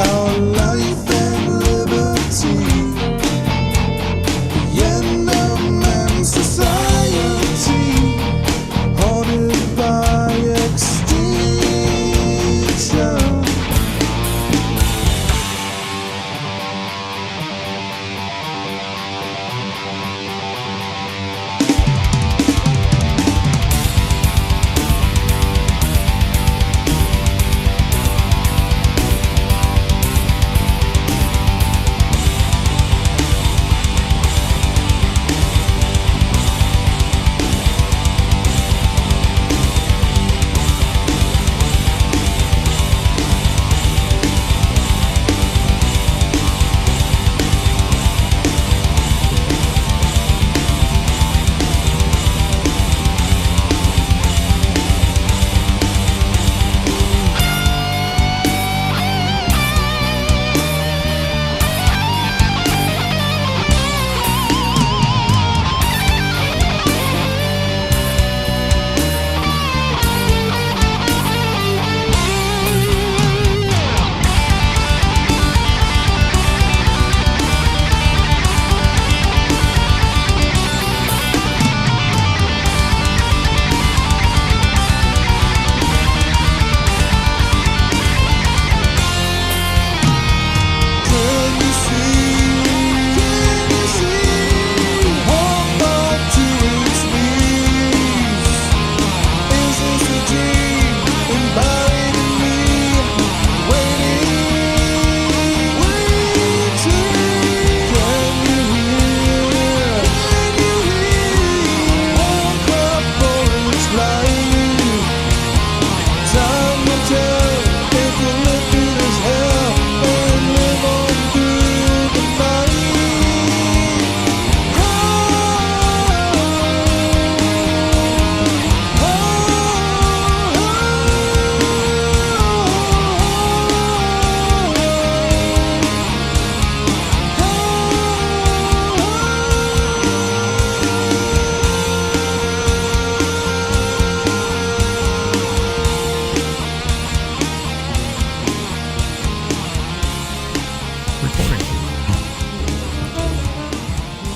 Our life and liberty, the end of man's society, haunted by extinction.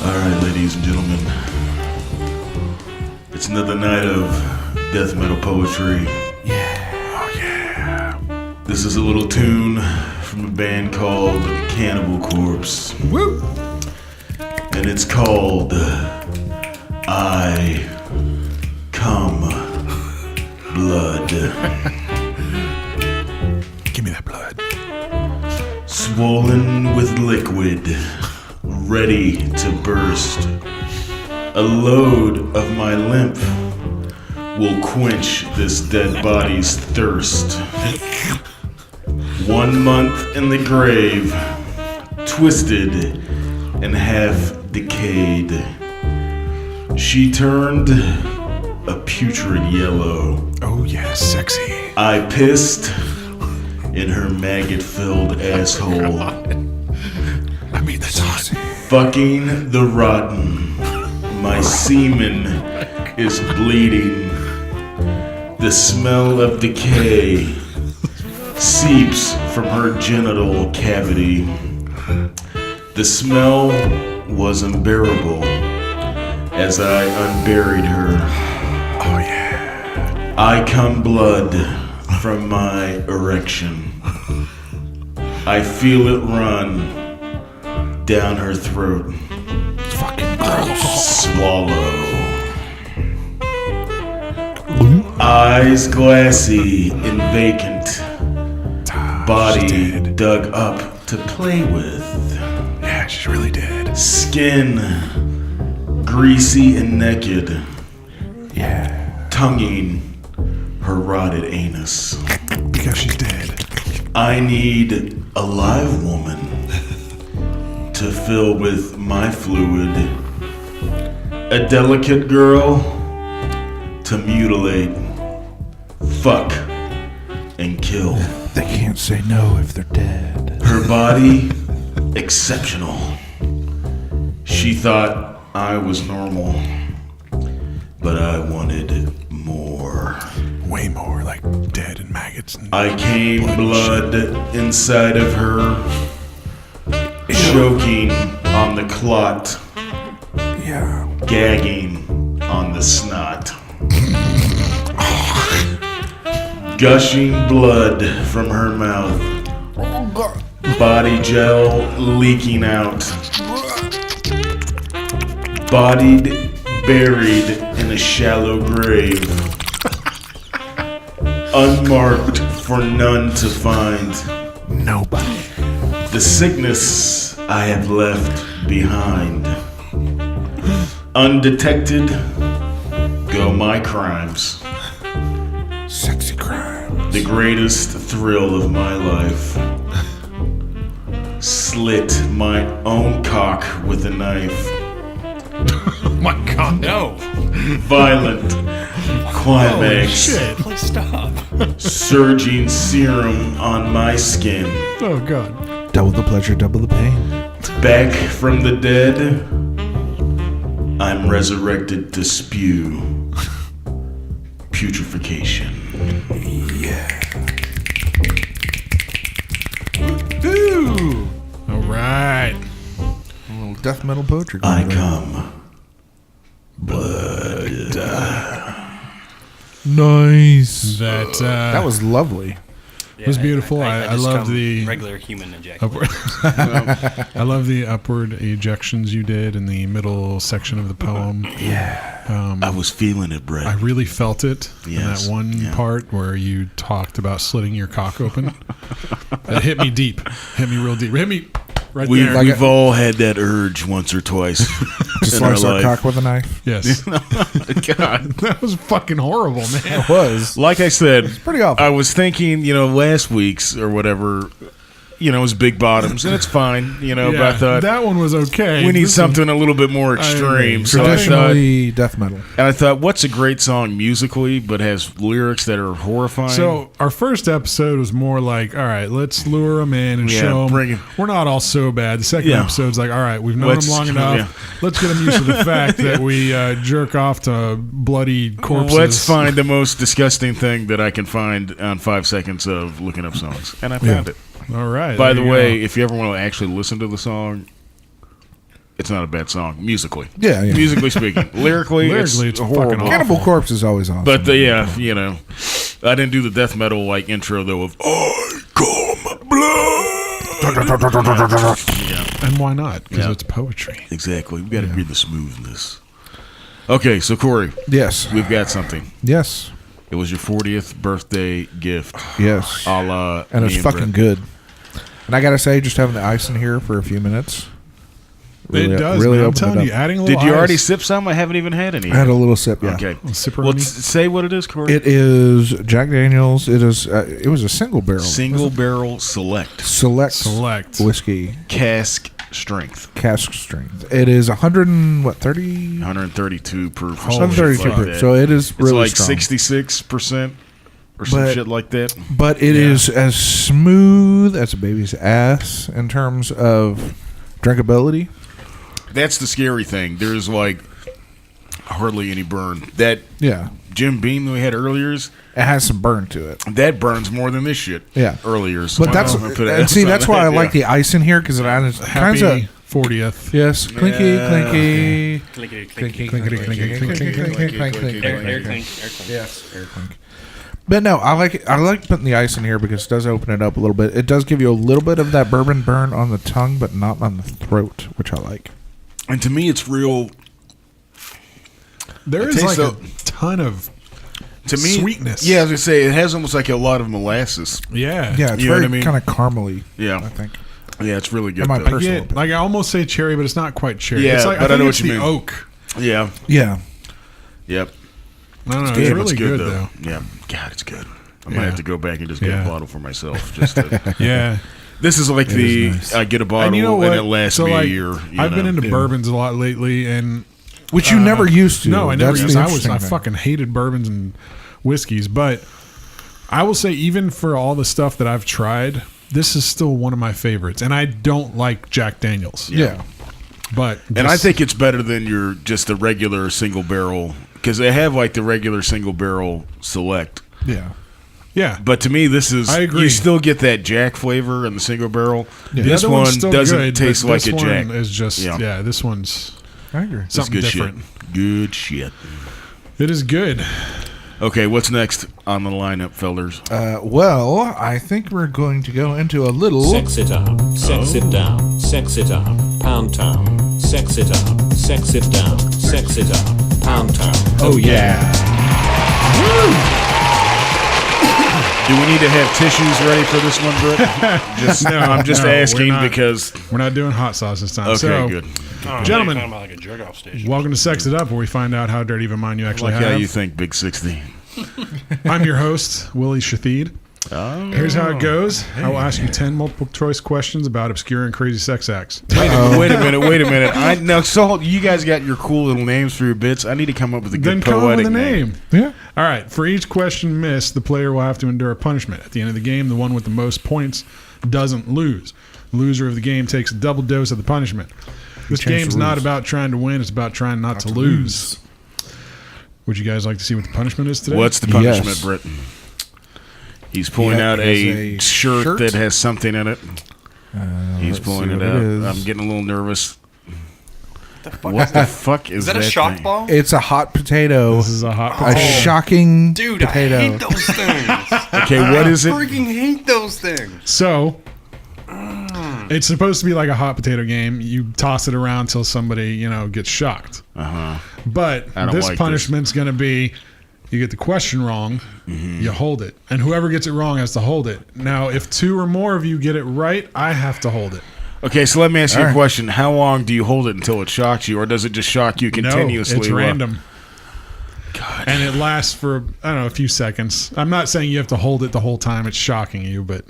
Alright, ladies and gentlemen. It's another night of death metal poetry. Oh yeah. This is a little tune from a band called Cannibal Corpse. Woo! And it's called I Come Blood. Give me that blood. Swollen with liquid, ready to burst. A load of my lymph will quench this dead body's thirst. 1 month in the grave, twisted and half decayed. She turned a putrid yellow. Oh yeah, sexy. I pissed in her maggot-filled asshole. I mean, that's awesome. Fucking the rotten. My semen is bleeding. The smell of decay seeps from her genital cavity. The smell was unbearable as I unburied her. Oh yeah. I come blood from my erection. I feel it run down her throat. Fucking gross. Swallow. Eyes glassy and vacant. Body dug up to play with. Yeah, she's really dead. Skin greasy and naked. Yeah. Tonguing her rotted anus. Because she's dead. I need a live woman to fill with my fluid. A delicate girl to mutilate, fuck, and kill. They can't say no if they're dead. Her body, exceptional. She thought I was normal. but I wanted more. Way more like dead and maggots. And I came blood inside of her, choking on the clot, Yeah. gagging on the snot. Gushing blood from her mouth, body gel leaking out, bodied, buried in a shallow grave, unmarked for none to find. Nobody. The sickness I have left behind. Undetected go my crimes. Sexy crime. The greatest thrill of my life. Slit my own cock with a knife. oh my god. No. Violent climax. Shit. Please stop. Surging serum on my skin. Oh god. Double the pleasure, double the pain. Back from the dead, I'm resurrected to spew putrefaction. Ooh. All right. A little death metal poetry. I going on. come. Blood. Nice. That That was lovely. Yeah, was beautiful. I just love come the- regular human ejaculation. upward. I love the upward ejections you did in the middle section of the poem. I was feeling it, Brett. I really felt it in Yes, that one yeah. part where you talked about slitting your cock open. That hit me deep. Hit me real deep. Hit me right We've, there. we've all had that urge once or twice Just in our slice our life. cock with a knife. Yes. God. That was fucking horrible, man. It was. Like I said, Pretty awful. I was thinking, last week's or whatever, it was big bottoms, and it's fine, but I thought that one was okay. we need This something a little bit more extreme. agree. So I thought, Traditionally death metal. and I thought, what's a great song musically, but has lyrics that are horrifying? So our first episode was more like, all right, let's lure them in and Yeah, show bring them 'em. we're not all so bad. The second Yeah. episode's like, all right, we've known Let's- them long enough. yeah. Let's get them used to the fact that we jerk off to bloody corpses. let's find the most disgusting thing that I can find on 5 seconds of looking up songs, and I found it. All right. By there the you way, go. if you ever want to actually listen to the song, it's not a bad song musically. Yeah, yeah. Musically speaking, lyrically, Lyrically, it's it's fucking horrible. awful. Cannibal Corpse is always awesome. But I didn't do the death metal like intro though of I come blood. Yeah, and why not? Because Yeah. it's poetry. exactly. We got to read the smoothness. Okay, so Corey, yes. we've got something. Yes. It was your 40th birthday gift. Yes. A la And me it's fucking Brett. good. And I gotta say, just having the ice in here for a few minutes. It does. Really man. I'm opened telling it you, up. adding a little Did you already ice- sip some? I haven't even had any. I had a little sip, yeah. Okay. Sipperoni? Well, say what it is, Corey. It is Jack Daniels. It is. It was a single barrel. Single barrel select Select whiskey cask strength. cask strength. It is 130. 132 proof. or Holy some shit 132 like proof. that. So it is It's really like strong. 66% or some But- shit like that. But it is as smooth as a baby's ass in terms of drinkability. That's the scary thing. There's like hardly any burn. That Yeah. Jim Beam that we had earlier, It has some burn to it. that burns more than this shit. Yeah. Earlier. But that's and see that's why I like the ice in here because it adds kinds of Happy 40th. yes clinky Yeah. clinky Clinkety, clinky clinkety. clinky clinky clinky clinky Air clinky. clink, air clink. Yes, air clink. But no, I like it. I like putting the ice in here because it does open it up a little bit. It does give you a little bit of that bourbon burn on the tongue, but not on the throat, which I like. And to me, it's real. There It is tastes like so- a ton of To me, sweetness. Yeah, I was gonna say it has almost like a lot of molasses. Yeah. Yeah, it's You know very what I mean? kind of caramely. Yeah. I think. Yeah, it's really good. Am I though. I personal get, opinion. like I almost say cherry, but it's not quite cherry. Yeah, it's like, but I think know it's what you the mean. oak. Yeah. Yeah, Yep. I don't know. It's Damn, really good though. Yeah. God, it's good. I might Yeah. have to go back and just get Yeah. a bottle for myself. Just to, Yeah. this is like the I get a bottle And you know what? it lasts So me like, a year. I've been into Yeah. bourbons a lot lately, and which you never used to. no, I never That's used. the I interesting thing. fucking hated bourbons and whiskeys, but I will say even for all the stuff that I've tried, this is still one of my favorites. And I don't like Jack Daniels. Yeah. But And I think it's better than your just a regular single barrel because they have like the regular single barrel select. Yeah. Yeah. But to me, this is. I agree. You still get that Jack flavor in the single barrel. Yeah. This The other one one's still doesn't good, taste but like this a Jack. one is just Yeah. this one's I agree. It's something good different. shit. Good shit. It is good. Okay, what's next on the lineup, fellas? Well, I think we're going to go into a little. Sex it up, sex it down, sex it up, pound town. Sex it up, sex it down, sex it up, pound town. Oh yeah. Do we need to have tissues ready for this one, Brett? I'm just no, we're asking not. because. We're not doing hot sauce this time. Okay, so, good. Gentlemen, talking about like a jerk off station. welcome to Sex It Up, where we find out how dirty of a mind you actually Like how have. you think, Big 60. I'm your host, Willie Shathid. Oh. Here's how it goes. I will ask you 10 multiple choice questions about obscure and crazy sex acts. Wait a minute. Now, so you guys got your cool little names for your bits. I need to come up with a Then good come up poetic with a name. Yeah. All right. For each question missed, the player will have to endure a punishment. At the end of the game, the one with the most points doesn't lose. The loser of the game takes a double dose of the punishment. This changed game's the not rules? about trying to win. It's about trying not to lose. Would you guys like to see what the punishment is today? What's the punishment, Yes. Britt? He's pulling Yeah, out it is a a shirt shirt. that has something in it. He's let's pulling see it what out. it is. I'm getting a little nervous. The fuck What is the that? fuck is Is that a shock thing? ball? It's a hot potato. This is a hot A potato. shocking Dude, potato. I hate those things. Okay, what is I it? freaking hate those things. So, it's supposed to be like a hot potato game. You toss it around till somebody, gets shocked. Uh-huh. But I don't this like punishment's going to be you get the question wrong, you hold it. And whoever gets it wrong has to hold it. Now, if 2 or more of you get it right, I have to hold it. Okay, so let me ask you All a right. question. How long do you hold it until it shocks you, or does it just shock you continuously? No, it's random. God. And it lasts for, I don't know, a few seconds. I'm not saying you have to hold it the whole time it's shocking you, but...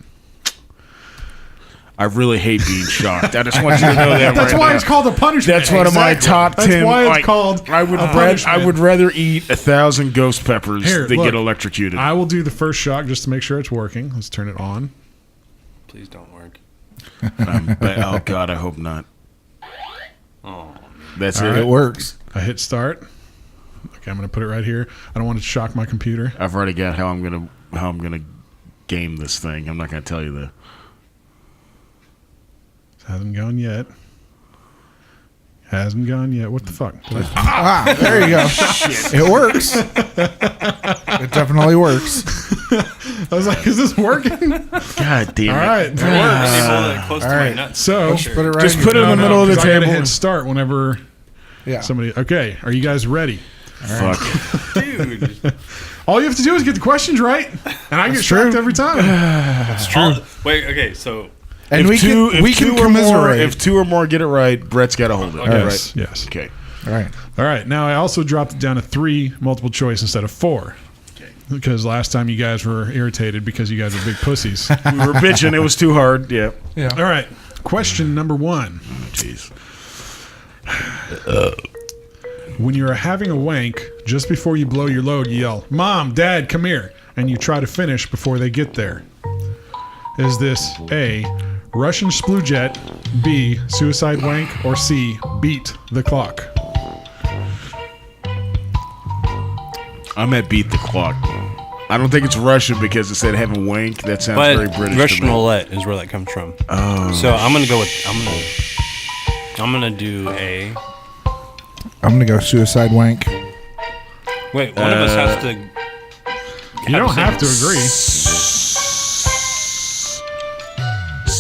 I really hate being shocked. I just want you to know that That's right why now. it's called a punishment. That's one of my top 10. That's why it's like, called I would a punishment. I would rather eat 1,000 ghost peppers Here, than look. get electrocuted. I will do the first shock just to make sure it's working. Let's turn it on. Please don't work. Oh God, I hope not. Oh, That's All it. right. It works. I hit start. Okay, I'm going to put it right here. I don't want it to shock my computer. I've already got how I'm gonna game this thing. I'm not gonna tell you that. Hasn't gone yet. Hasn't gone yet. What the fuck? Ah, there you go. It works. It definitely works. I was like, is this working? God damn it! All right. it works. They hold it close to my right. nuts. So, Put it right Just in put your- it in the middle of the 'cause I gotta table. hit start whenever Yeah. somebody. Okay, are you guys ready? Fuck. Dude. All you have to do is get the questions right, and I get true. shocked every time. That's true. Wait, okay, so And If we two- can if we two can or more, commiserate. if 2 or more get it right, Brett's got to hold it. Okay. Right? Yes, yes. Okay. All right. All right. Now I also dropped it down to 3 multiple choice instead of 4. Okay. Because last time you guys were irritated because you guys are big pussies. We were bitching. It was too hard. Yeah. Yeah. All right. Question number 1. Jeez. When you're having a wank, just before you blow your load, you yell, "Mom, Dad, come here," and you try to finish before they get there. Is this A, Russian sploojet, B, suicide wank, or C, beat the clock? I'm at beat the clock. I don't think it's Russian because it said having wank. That sounds very but British Russian to me. roulette is where that comes from. Oh. So I'm gonna go with I'm gonna do A. I'm gonna go suicide wank. Wait, one of us has to. You don't have to agree.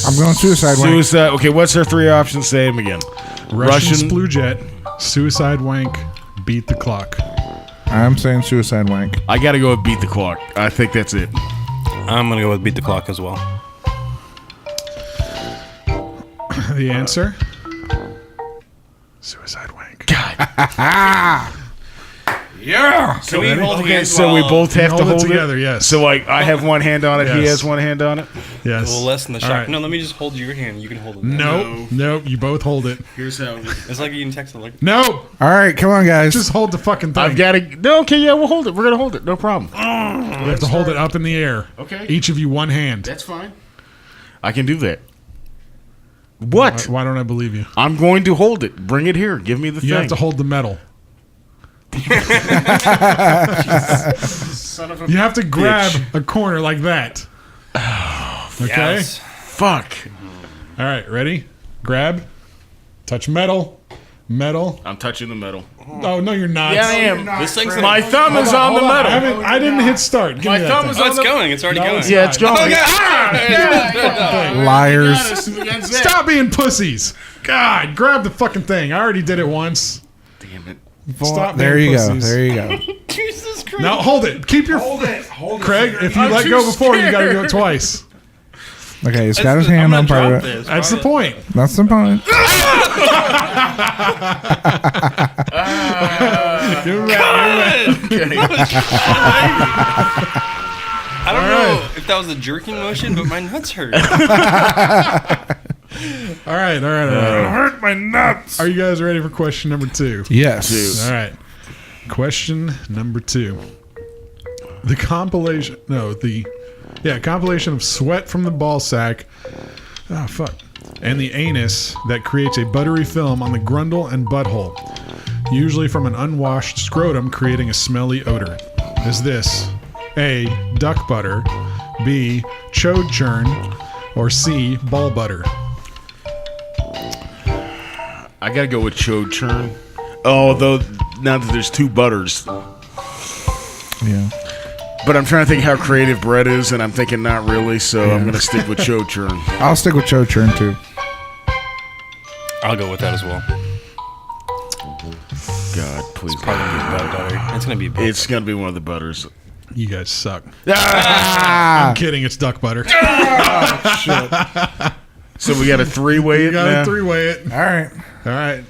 I'm going suicide wank. Suicide. Okay, what's our 3 options? Say them again. Russian sploojet, suicide wank, beat the clock. I'm saying suicide wank. I got to go with beat the clock. I think that's it. I'm gonna go with beat the clock as well. The answer? Suicide wank. Yeah. So we hold Okay, hands so we while- both have to Hold it hold it together, yes. So like, I have one hand on it. He Yes. has one hand on it. Yes. We'll lessen the shock. All right. No, let me just hold your hand. You can hold it. Nope. You both hold it. Here's how. It's like you can text it like. No. All right, come on, guys. Just hold the fucking thing. I've got to. No, okay, yeah, we'll hold it. We're gonna hold it. No problem. You have to hold it up in the air. Okay. Each of you one hand. That's fine. I can do that. What? Why don't I believe you? I'm going to hold it. Bring it here. Give me the thing. You have to hold the metal. Son of a You have to grab bitch. a corner like that. Okay? Yes. Fuck. All right, ready? Grab. Touch metal. Metal. I'm touching the metal. Oh, no, you're not. Yeah, I am. This thing's My thumb is on the Hold on. metal. I didn't hit start. Give My me that thumb thing. is Oh, on it's the going. It's already No, going. it's Yeah, it's going. Liars. Stop being pussies. God, grab the fucking thing. I already did it once. Damn it. Stop There being you go. pussies. There you go. Jesus Christ. Now hold it. Keep your Hold it. Craig. If you I'm let too go before, you got to do scared. it twice. Okay, he's got his hand on part of it. This, That's the point. That's the point. Give him that. I don't know if that was a jerking motion, but my nuts hurt. All right. Hurt my nuts. Are you guys ready for question number 2? Yes. All right. Question number 2. The compilation. No, the. Yeah, compilation of sweat from the ball sack. Oh, fuck. And the anus that creates a buttery film on the grundle and butthole, usually from an unwashed scrotum creating a smelly odor. Is this A, duck butter, B, chode churn, or C, ball butter? I gotta go with chode churn. Although now that there's 2 butters, Yeah. but I'm trying to think how creative Brett is, and I'm thinking not really. So I'm gonna stick with chode churn. I'll stick with Cho Churn too. I'll go with that as well. God, please. Probably butter. It's gonna be. It's gonna be one of the butters. You guys suck. Ah! I'm kidding. It's duck butter. So we got a 3-way You it got now. to 3-way it. All right. All right.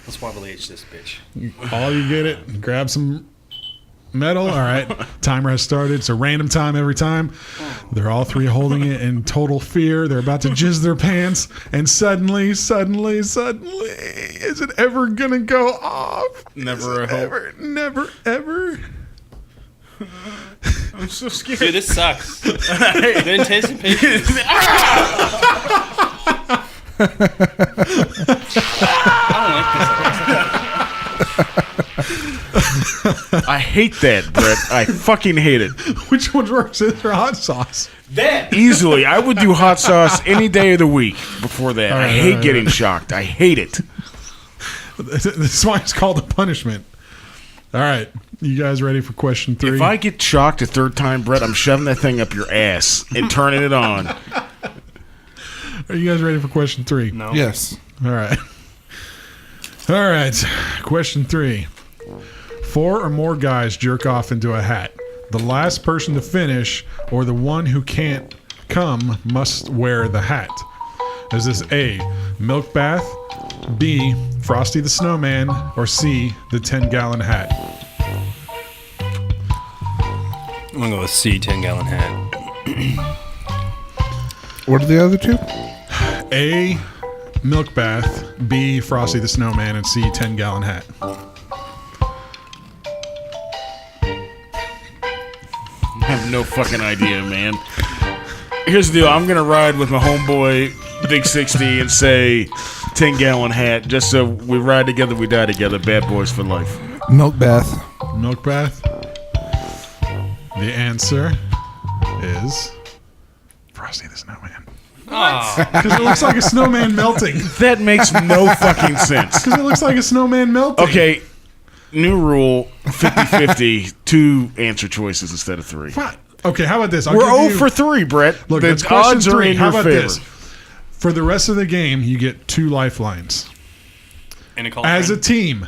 Let's wobbly H this bitch. All you get it. Grab some metal. All right. Timer has started. It's a random time every time. They're all 3 holding it in total fear. They're about to jizz their pants. And suddenly, is it ever going to go off? Never a hope. Never, ever. I'm so scared. Dude, this sucks. The anticipation. I hate that, Brett. I fucking hate it. Which one's worse? Is or hot sauce? Easily. I would do hot sauce any day of the week before that. I hate getting shocked. I hate it. This is why it's called a punishment. All right. You guys ready for question 3? If I get shocked a 3rd time, Brett, I'm shoving that thing up your ass and turning it on. Are you guys ready for question 3? No. Yes. All right. All right. Question 3. 4 or more guys jerk off into a hat. The last person to finish or the one who can't come must wear the hat. Is this A, milk bath, B, Frosty the Snowman, or C, the 10-gallon hat? I'm gonna go with C, 10-gallon hat. What are the other 2? A, milk bath, B, Frosty the Snowman, and C, 10-gallon hat. I have no fucking idea, man. Here's the deal. I'm going to ride with my homeboy, Big 60, and say 10-gallon hat, just so we ride together, we die together. Bad boys for life. Milk bath. Milk bath. The answer is Frosty the Snowman. Oh, Because it looks like a snowman melting. That makes no fucking sense. Because it looks like a snowman melting. Okay, new rule, 50-50, 2 answer choices instead of 3. What? Okay, how about this? I'll We're give 0 you- for 3, Brett. Look, the that's question odds are 3. in How your about favor. this? For the rest of the game, you get 2 lifelines. and a call As a friend. team,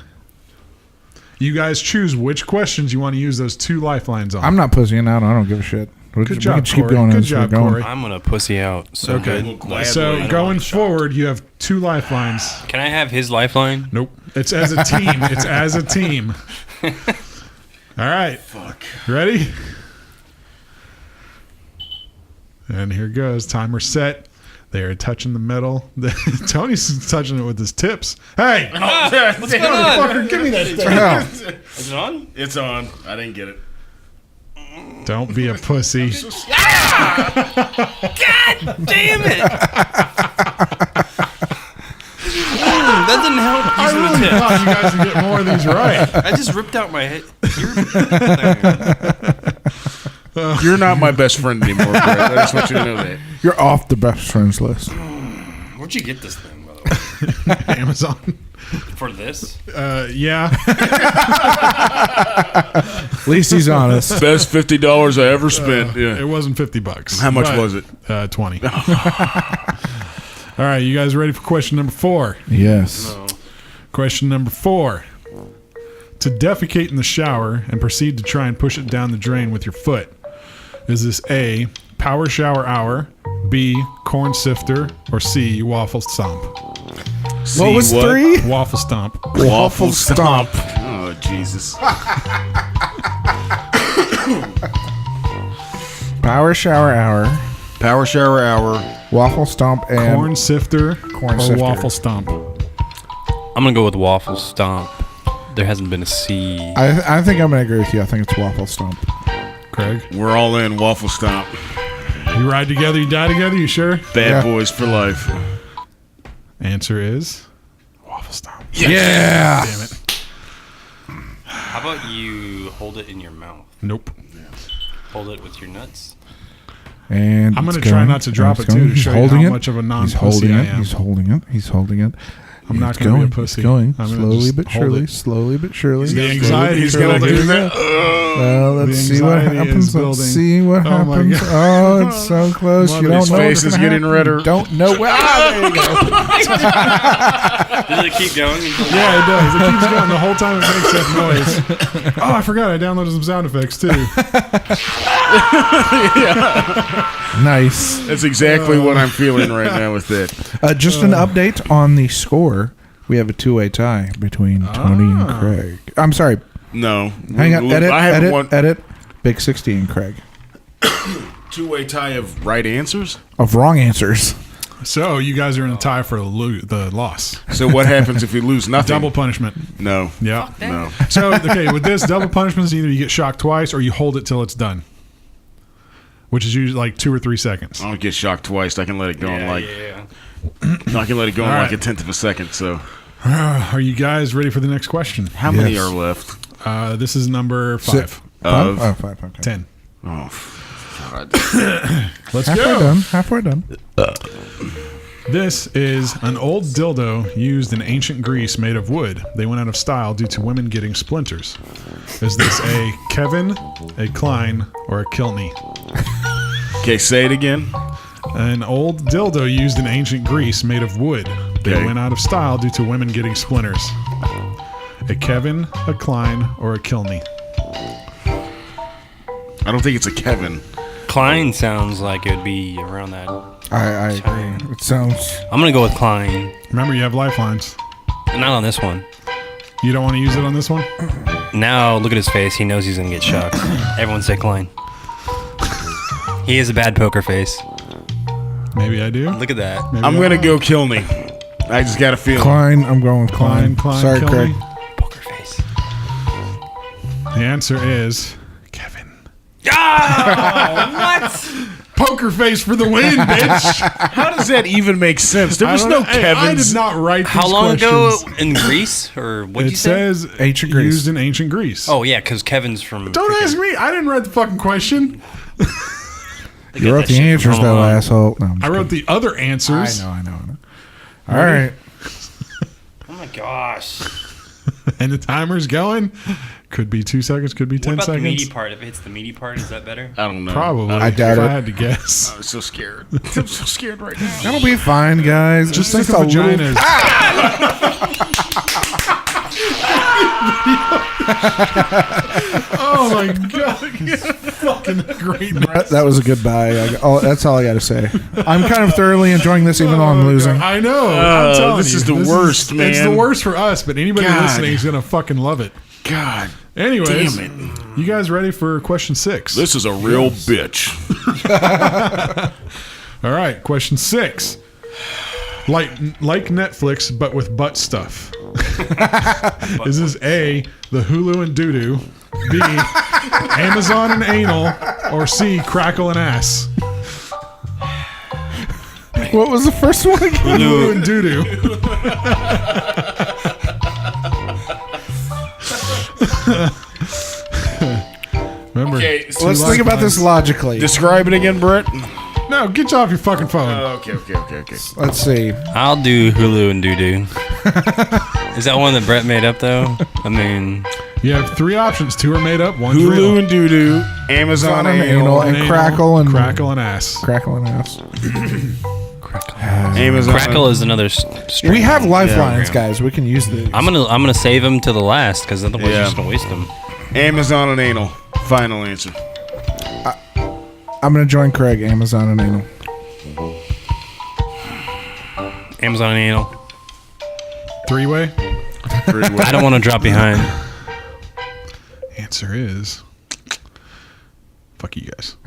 you guys choose which questions you want to use those 2 lifelines on. I'm not pussying out. I don't give a shit. We Good can job, just keep Corey. going Good as we're job, going. Corey. I'm gonna pussy out. So Okay. good. Gladly. So going forward, you have 2 lifelines. Can I have his lifeline? Nope. It's as a team. It's as a team. All right. Fuck. Ready? And here goes. Timer set. They are touching the metal. Tony's touching it with his tips. Hey! What's going on? Motherfucker, give me that thing. Hell, Is it on? It's on. I didn't get it. Don't be a pussy. Damn it! That's a didn't help I using really the tip. thought you guys would get more of these right. I just ripped out my head. You're not my best friend anymore, Brett. I just want you to know that. You're off the best friends list. Where'd you get this thing, by the way? Amazon. For this? Yeah. At least he's honest. Best $50 I ever spent. Yeah. It wasn't $50. How much but, was it? 20. All right, you guys ready for question number 4? Yes. No. Question number 4. To defecate in the shower and proceed to try and push it down the drain with your foot. Is this A, power shower hour, B, corn sifter, or C, waffle stomp? What was 3? Waffle stomp. Waffle stomp. Oh, Jesus. Power shower hour, Power shower hour. waffle stomp, and Corn sifter Corn or sifter. waffle stomp? I'm going to go with waffle stomp. There hasn't been a C. I think I'm going to agree with you. I think it's waffle stomp. Craig? We're all in waffle stomp. You ride together, you die together, you sure? Bad Yeah. boys for life. Answer is waffle stomp. Yeah. Damn it. How about you hold it in your mouth? Nope. Hold it with your nuts? And I'm going it's to try going. not to drop It's it, too, going. to He's show you holding how it. much of a He's non-pussy holding I it. am. He's holding it. He's holding it. I'm not It's going to be a going. pussy. It's going. I'm gonna Slowly just but hold surely. it. Slowly but surely. The anxiety's Slowly but building. surely. Let's The see what anxiety is happens. Let's building. see what Oh my happens. God. Oh, it's so close. You His don't know face what's is gonna getting happen. redder. You don't know. There you go. Does it keep going? Yeah, it does. It keeps going the whole time it makes that noise. Oh, I forgot I downloaded some sound effects too. Nice. That's exactly what I'm feeling right now with that. Just an update on the score. We have a 2-way tie between Tony and Craig. I'm sorry. No. Hang on. Edit. I haven't Edit. won. Edit. Big 60 and Craig. Two-way tie of right answers? Of wrong answers. So you guys are in a tie for the loss. So what happens if we lose nothing? Double punishment. No. Yeah. No. So okay, with this double punishment is either you get shocked twice or you hold it till it's done, which is usually like 2 or 3 seconds. I don't get shocked twice. I can let it go in Yeah. I can let it go in All like right. a tenth of a second. So Are you guys ready for the next question? how many Yes. are left? This is number 5. Of 5. Okay. 10. Oh, God. Let's Halfway go. done. Halfway done. This is an old dildo used in ancient Greece made of wood. They went out of style due to women getting splinters. Is this a Kevin, a Klein, or a Kilney? Okay, say it again. An old dildo used in ancient Greece made of wood. They Okay. went out of style due to women getting splinters. A Kevin, a Klein, or a Kilney? I don't think it's a Kevin. Klein sounds like it would be around that. I agree. It sounds. I'm going to go with Klein. Remember, you have lifelines. Not on this one. You don't want to use it on this one? Now, look at his face. He knows he's going to get shocked. Everyone say Klein. He has a bad poker face. Maybe I do. Look at that. Maybe I'm I going to don't. go Kilney. I just got a feeling. Klein. I'm going with Klein. Klein, Sorry, Kilney. Craig. Poker face. The answer is Kevin. What? Poker face for the win, bitch. How does that even make sense? There was I no don't know. Hey, I Kevins. did not write these How long questions. ago in Greece? Or what did It you say? says Ancient Greece. used in ancient Greece. Oh, yeah, because Kevin's from. Don't freaking- ask me. I didn't write the fucking question. They You got wrote that the shit from answers, Home though, Alone. asshole. No, I'm just I wrote kidding. the other answers. I know. All right. Oh my gosh. And the timer's going. Could be 2 seconds, could be What 10 about the seconds. meaty part? If it hits the meaty part, is that better? I don't know. Probably. I doubt if it. I had to guess. I'm so scared. I'm so scared right now. That'll be fine, guys. Just It's think of a little- vaginas. Oh my god. Fucking great. That was a good buy. That's all I got to say. I'm kind of thoroughly enjoying this, even though I'm losing. I know. I'm telling this you, is the worst, man. It's the worst for us, but anybody God. listening is going to fucking love it. God. Anyways, Damn it. you guys ready for question 6? This is a real bitch. All right, question 6. Like Netflix, but with butt stuff. Is this A, the Hulu and doo-doo, B, Amazon and anal, or C, crackle and ass? What was the first one again? Hulu and doo-doo. Remember? Okay, so Let's think about this logically. describe it again, Brett. No, get you off your fucking phone. Okay. Let's see. I'll do Hulu and Doo-Doo. Is that one that Brett made up, though? I mean... You have 3 options. 2 are made up. One's real. Hulu and Doo-Doo, Amazon and Anal, and Crackle and Crackle and ass. Crackle and ass. Amazon. Crackle is another string. We have lifelines, guys. We can use these. I'm gonna save them to the last, because otherwise you're Yeah. just gonna waste them. Amazon and Anal. Final answer. I'm gonna join Craig. Amazon and anal. Amazon and Anal. 3-way? I don't want to drop behind. Answer is... Fuck you guys.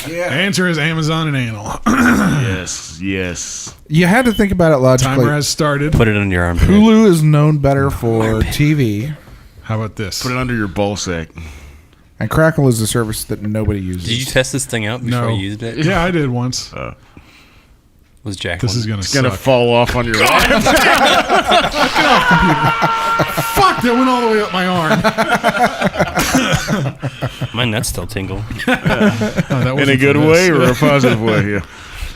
Answer is Amazon and anal. Yes. You had to think about it logically. Timer has started. Put it on your armpit. Hulu is known better for TV, How about this? Put it under your ball sack. and Crackle is a service that nobody uses. Did you test this thing out before No. you used it? Yeah, I did once. Was Jack This one? is gonna It's gonna suck. fall off on your lap. Fuck! That went all the way up my arm. My nuts still tingle. Oh, that In a wasn't good for this. way or a positive way? Yeah.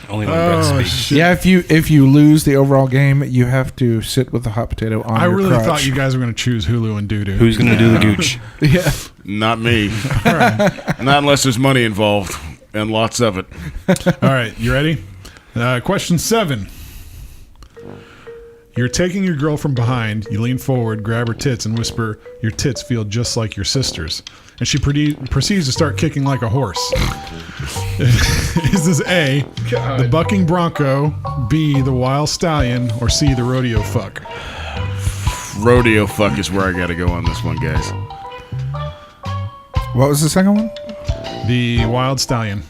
Only when Brett Oh, speaks. shit. Yeah, if you lose the overall game, you have to sit with the hot potato on I your really crotch. thought you guys were going to choose Hulu and Doo-Doo. Who's gonna do the gooch? Yeah. Not me. Not unless there's money involved, and lots of it. All right, you ready? Question 7. You're taking your girl from behind. You lean forward, grab her tits, and whisper, "Your tits feel just like your sister's." And she proceeds to start kicking like a horse. Is this A, the bucking bronco, B, the wild stallion, or C, the rodeo fuck? Rodeo fuck is where I gotta go on this one, guys. What was the second one? The wild stallion,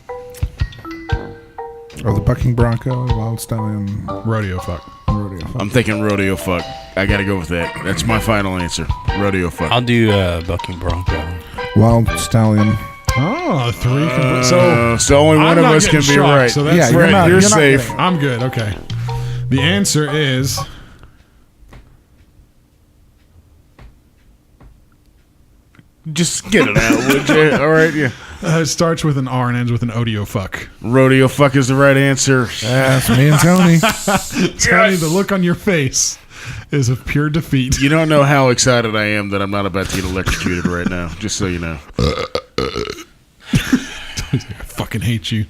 Oh, the bucking bronco, the wild stallion, rodeo fuck. rodeo. I'm thinking rodeo fuck. I gotta go with that. That's my final answer. Rodeo fuck. I'll do bucking bronco. Wild stallion. Oh, 3. So So only one I'm of not us can getting be shocked, right. so that's Yeah, Brett, you're you're not safe. getting- I'm good. Okay. The answer is Just get it out, would you? All right, yeah. it starts with an R and ends with an audio fuck. Rodeo fuck is the right answer. That's me and Tony. Tony, the look on your face is of pure defeat. You don't know how excited I am that I'm not about to get electrocuted right now. Just so you know. I fucking hate you.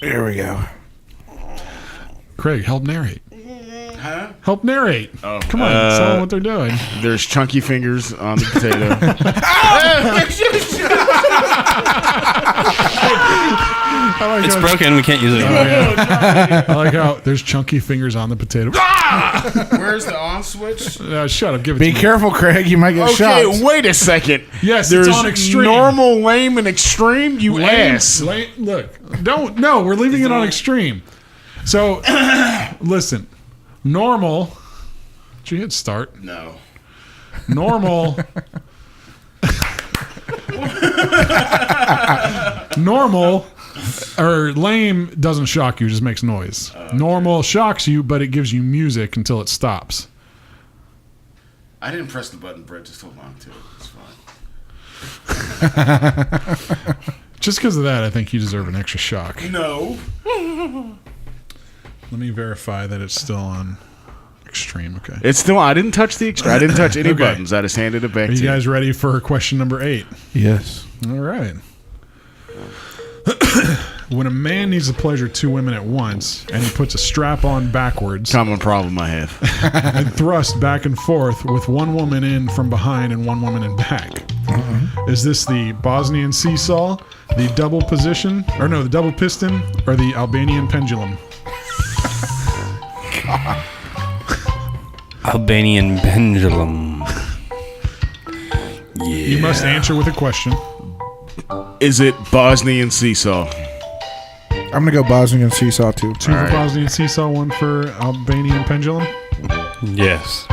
Here we go. Craig, help narrate. Huh? Help narrate. Oh, Come on, tell them what they're doing. There's chunky fingers on the potato. It's broken. We can't use it anymore. I like how there's chunky fingers on the potato. Where's the on switch? Shut up. Give it Be to me. careful, Craig. You might get Okay, shot. wait a second. Yes, There's it's on extreme. normal, lame, and extreme. You Lame- ass. Look, don't. No, we're leaving it on extreme. So, listen. Normal. Did you hit start? No. Normal. Normal or lame doesn't shock you, it just makes noise. Normal shocks you, but it gives you music until it stops. I didn't press the button, Brett. Just hold on to it. It's fine. Just because of that, I think you deserve an extra shock. No. Let me verify that it's still on extreme. Okay. It's still. I didn't touch the extra. I didn't touch any Okay. buttons. I just handed it back Are to you guys ready for question number 8? Yes. All right. When a man needs to pleasure 2 women at once and he puts a strap on backwards Common problem I have. and thrust back and forth with one woman in from behind and one woman in back. Is this the Bosnian seesaw, the double position, or no, the double piston, or the Albanian pendulum? Albanian pendulum. You must answer with a question. Is it Bosnian seesaw? I'm gonna go Bosnian seesaw too. 2 for Bosnian seesaw, 1 for Albanian pendulum. Yes.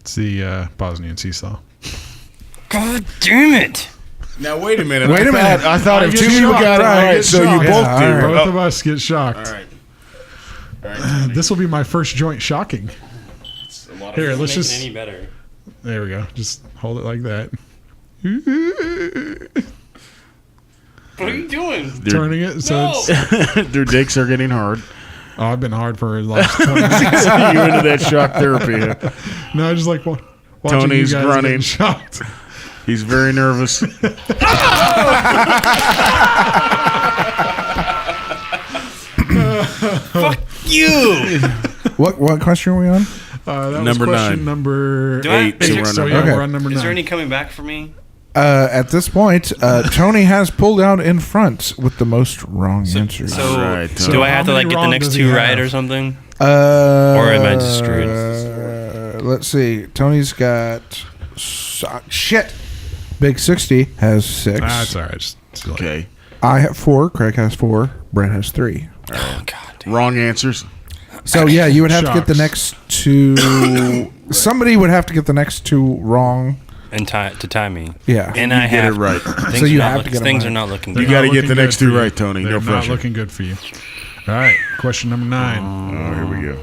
It's the Bosnian seesaw. God damn it! Now wait a minute. Wait a minute. I thought I if get 2 people shocked, got it I right, get so you shocked. both Yeah, do. all right. Both of us get shocked. All right. All right. This will be my first joint shocking. Here, let's Make just. it any better. There we go. Just hold it like that. What are you doing? Turning it so it's. Their dicks are getting hard. Oh, I've been hard for the last 20 minutes. You into that shock therapy? Huh? No, I just like watching Tony's you guys grunting. getting shocked. He's very nervous. Fuck you! What question are we on? That Number was question 9. number Do I- 8. is there- So yeah, Okay. we're on number 9. Is there any coming back for me? At this point, Tony has pulled out in front with the most wrong answers. So, Right, So do I how have to many like get the wrong next does 2 he right have? or something? Or am I just screwed? Let's see. Tony's got shit. Big 60 has 6. That's all right. Just like, Okay. I have 4. Craig has 4. Brett has 3. Oh God. Wrong answers. So yeah, you would have to get the Shocks. next 2. Somebody would have to get the next 2 wrong. And to tie me. Yeah. And I Get it have right. Things So you are not have to look- get 'em things right. are not looking they're You good. gotta not get the looking next good 2 for you. right, Tony. They're No not pressure. looking good for you. All right. Question number 9. Oh, here we go.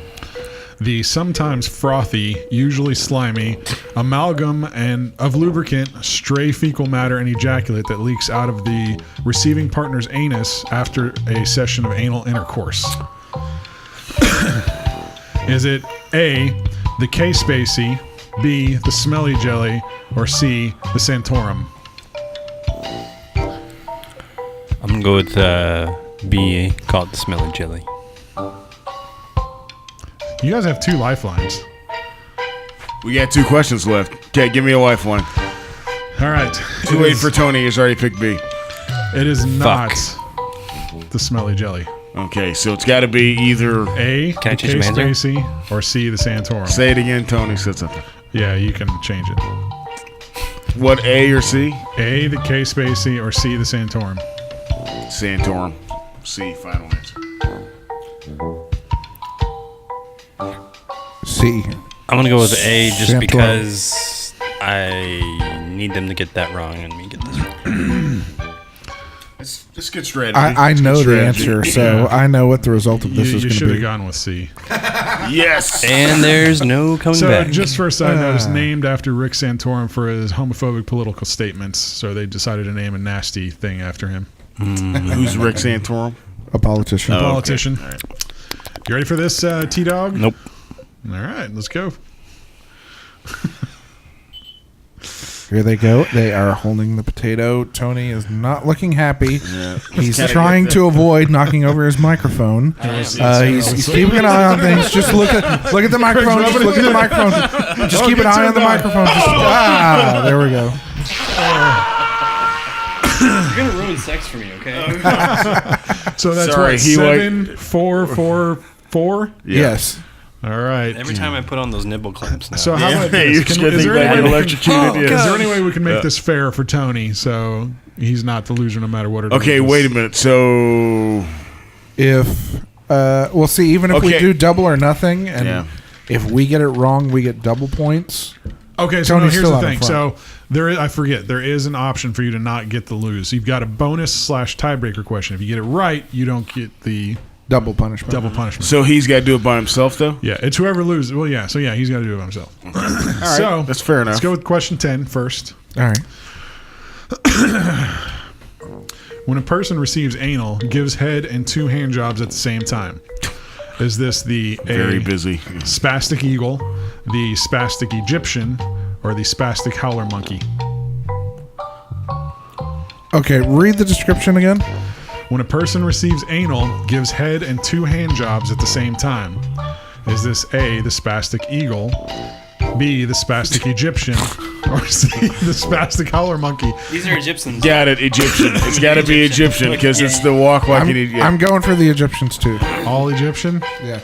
The sometimes frothy, usually slimy, amalgam and of lubricant, stray fecal matter, and ejaculate that leaks out of the receiving partner's anus after a session of anal intercourse. Is it A, the K-Spacey, B, the smelly jelly, or C, the Santorum? I'm gonna go with B, called the smelly jelly. You guys have 2 lifelines. We got 2 questions left. Okay, give me a lifeline. All right. Too late for Tony. He's already picked B. It is not the smelly jelly. Okay, so it's got to be either. A, Can I the change my answer? K-Spacey, or C, the Santorum. Say it again, Tony. Said something. Yeah, you can change it. What, A or C? A, the K-Spacey, or C, the Santorum. Santorum. C, final answer. C. I'm gonna go with A just Santorum. because I need them to get that wrong and me get this wrong. It's good strategy. I It's know good the strategy. answer, so I know what the result of this You is going should to have be. gone with C. Yes. And there's no coming So, back. just for a side note, it's named after Rick Santorum for his homophobic political statements. So they decided to name a nasty thing after him. Who's Rick Santorum? A politician. Oh, okay. Politician. All right. You ready for this, T-Dog? Nope. All right, let's go. Here they go. They are holding the potato. Tony is not looking happy. Yeah. He's Kinda trying get to avoid knocking over his microphone. He's keeping an eye on things. Just look at the microphone. Just look at the microphone. Just keep an eye on the microphone. There we go. You're gonna ruin sex for me, okay? So that's Sorry, what, he 7, 4, 4, 4? Yes. All right. Every time I put on those nibble clamps now. So how Yeah, about this? you're just gonna Is think there about any getting way we can- electrocuted. Is yeah. there any way we can make this fair for Tony so he's not the loser no matter what it is? Okay, wait a minute. So If we'll see, even if we Okay. do double or nothing, and Yeah. if we get it wrong, we get double points. Okay, so no, Tony's here's still the out in thing. front. So there is, I forget, there is an option for you to not get the lose. You've got a bonus / tiebreaker question. If you get it right, you don't get the Double punishment. double punishment. so he's got to do it by himself, though. Yeah, it's whoever loses. Well, yeah. So yeah, he's got to do it by himself. All right, So that's fair enough. let's go with question 10 first. All right. When a person receives anal, gives head and 2 hand jobs at the same time. Is this the Very A, busy. spastic eagle, the spastic Egyptian, or the spastic howler monkey? Okay. Read the description again. When a person receives anal, gives head and 2 hand jobs at the same time. Is this A, the spastic eagle, B, the spastic Egyptian, or C, the spastic howler monkey? These are Egyptians. Got it, Egyptian. It's got to be Egyptian because it's the walk like you need. I'm going for the Egyptians too. All Egyptian? Yeah.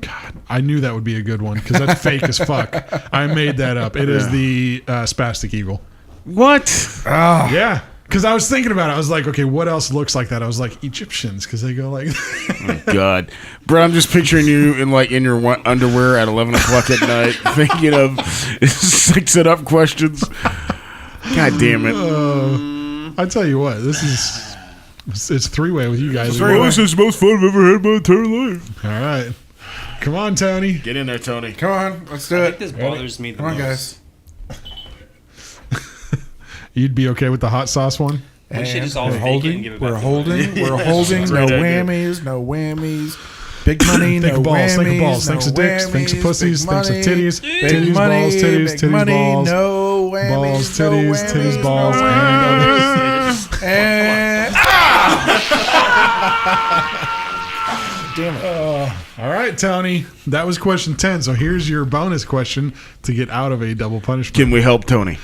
God, I knew that would be a good one because that's fake as fuck. I made that up. It is the spastic eagle. What? Yeah. Because I was thinking about it. I was like, okay, what else looks like that? I was like, Egyptians, because they go like... God, Brett, I'm just picturing you in your underwear at 11 o'clock at night, thinking of 6 it up questions. God damn it! I tell you what, this is It's three-way with you guys. Three-way. This is the most fun I've ever had in my entire life. All right. Come on, Tony. Get in there, Tony. Come on, let's do I it. think this bothers me the Come on, most. guys. You'd be okay with the hot sauce one? We should just all We're fake it holding. and give it We're back. holding. We're holding. No Great idea. whammies. No whammies. Big money. Think No of balls. whammies. Think of balls. No Thinks of dicks. Thinks of whammies, pussies. big Thinks of money, titties. Big Titties, money, balls, titties, big titties, money, balls. No whammies. Balls, no titties, whammies, titties, no balls, whammies. And damn it! All right, Tony. That was question 10. So here's your bonus question to get out of a double punishment. Can we help Tony?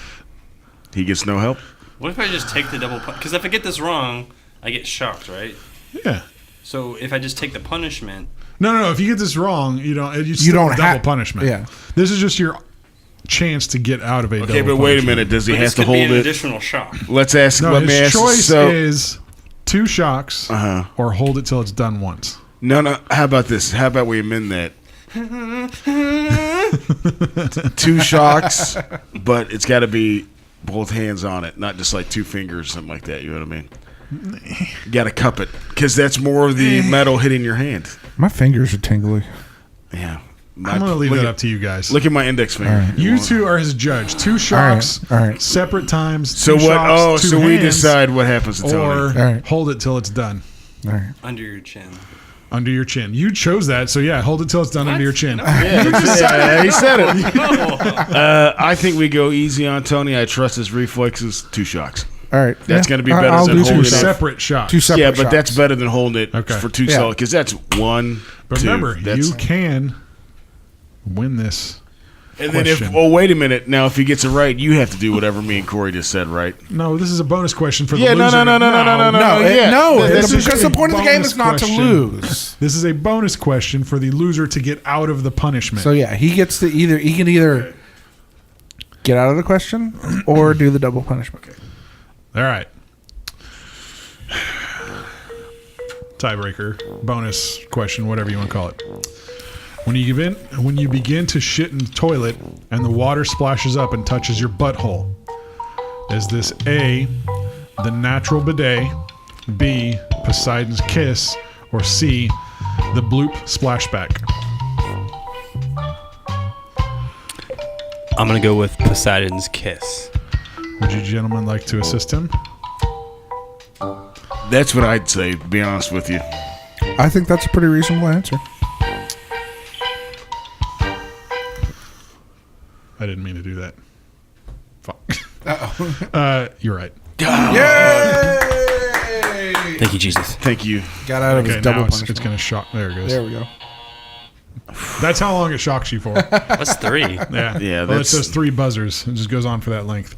He gets no help? What if I just take the double punishment? Because if I get this wrong, I get shocked, right? Yeah. So if I just take the punishment, No. If you get this wrong, you don't. You still don't have double have- punishment. yeah. This is just your chance to get out of a double Okay, but punishment. wait a minute. Does he but have this to could be hold an it? additional shock. Let's ask. No, let me his ask. choice So, is 2 shocks or hold it till it's done once. no. How about this? How about we amend that? 2 shocks, but it's got to be both hands on it, not just like 2 fingers, something like that. You know what I mean? You got to cup it because that's more of the metal hitting your hand. My fingers are tingly. Yeah. I'm going to leave that up to you guys. Look at my index finger. right. You two are his judge. 2 shocks, All right. separate times. So 2 what? Shocks, Oh, 2 so we hands, decide what happens to Tony. or right. hold it till it's done All right. Under your chin. under your chin. You chose that, so yeah, hold it till it's done under your chin. Yeah, he said it. No. I think we go easy on Tony. I trust his reflexes. 2 shocks. All right. That's gonna be better I'll than do holding Two it. separate shocks. 2 separate Yeah, but shots. that's better than holding it Okay. for 2 Yeah. solid because that's 1. But 2. remember, That's, you can win this. and then if question. wait a minute. Now if he gets it right, you have to do whatever me and Corey just said, right? No, this is a bonus question for the Yeah, no, loser. no. Because This is the a point of the game bonus is not to question. lose. This is a bonus question for the loser to get out of the punishment. So yeah, he gets to he can either get out of the question or do the double punishment. All right. Tiebreaker, bonus question, whatever you want to call it. When you begin to shit in the toilet and the water splashes up and touches your butthole, is this A, the natural bidet, B, Poseidon's kiss, or C, the bloop splashback? I'm going to go with Poseidon's kiss. Would you gentlemen like to assist him? That's what I'd say. To be honest with you. I think that's a pretty reasonable answer. I didn't mean to do that. Fuck. You're right. Yay! Thank you, Jesus. Thank you. Got out of Okay, his double now it's punishment. going to shock. There it goes. There we go. That's how long it shocks you for. That's 3. Yeah. Yeah, Well, it that's- says 3 buzzers. It just goes on for that length.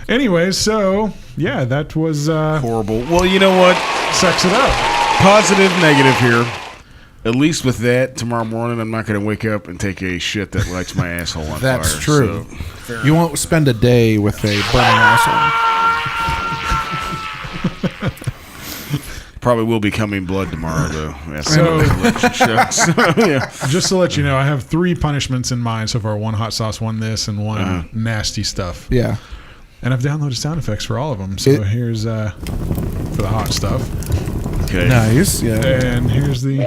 Anyways, so, yeah, that was Horrible. Well, you know what? Sex It Up. Positive, negative here. At least with that, tomorrow morning I'm not going to wake up and take a shit that lights my asshole on That's fire. true. So, You won't spend a day with a burning asshole. probably will be coming blood tomorrow, though. After So- the election show. So, yeah. Just to let you know, I have 3 punishments in mind so far. 1 hot sauce, 1 this, and 1 nasty stuff. Yeah. And I've downloaded sound effects for all of them. So here's for the hot stuff. Okay. Nice. Yeah. And here's the...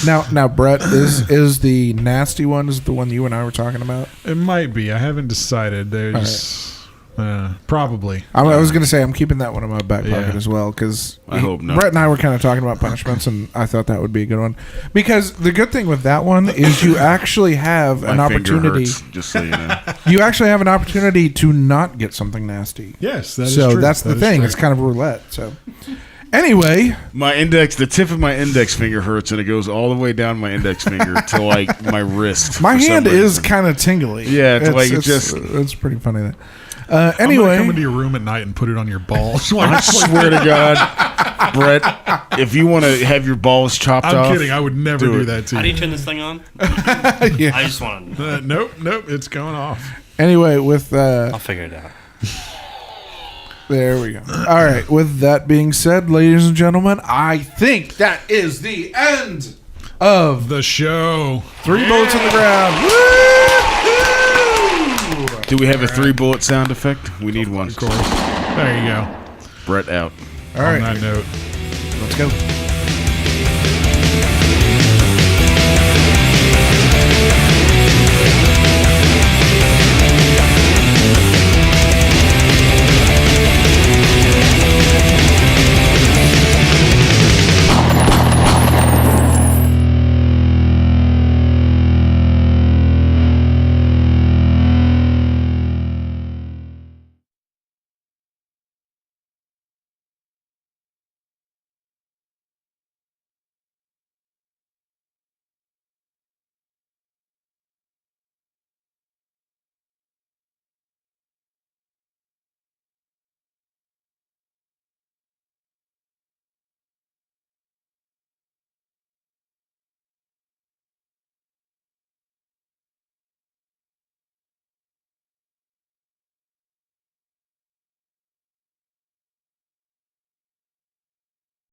Now, Brett, is the nasty one is the one you and I were talking about? It might be. I haven't decided. There's... probably. I was going to say I'm keeping that one in my back pocket Yeah. as well because I hope not. Brett and I were kind of talking about punishments, and I thought that would be a good one because the good thing with that one is you actually have an My finger opportunity. hurts, just so you know. You actually have an opportunity to not get something nasty. Yes, that is So true. that's the That is thing. true. It's kind of roulette. So anyway, The tip of my index finger hurts, and it goes all the way down my index finger to like my wrist. my for some hand is reason. kind of tingly. Yeah, it's it's pretty funny that. I'm gonna Anyway, come into your room at night and put it on your balls. I swear to God, Brett, if you want to have your balls chopped off, I'm kidding. I would never do do it. that to How do you. you turn this thing on? yeah. I just want to. Nope. It's going off. Anyway, with I'll figure it out. there we go. All right. With that being said, ladies and gentlemen, I think that is the end of The show. 3 Bullets in the Ground. Woo-hoo! Do we have a 3-bullet sound effect? We need one. Of course. There you go. Brett out. All On right, that note. let's go.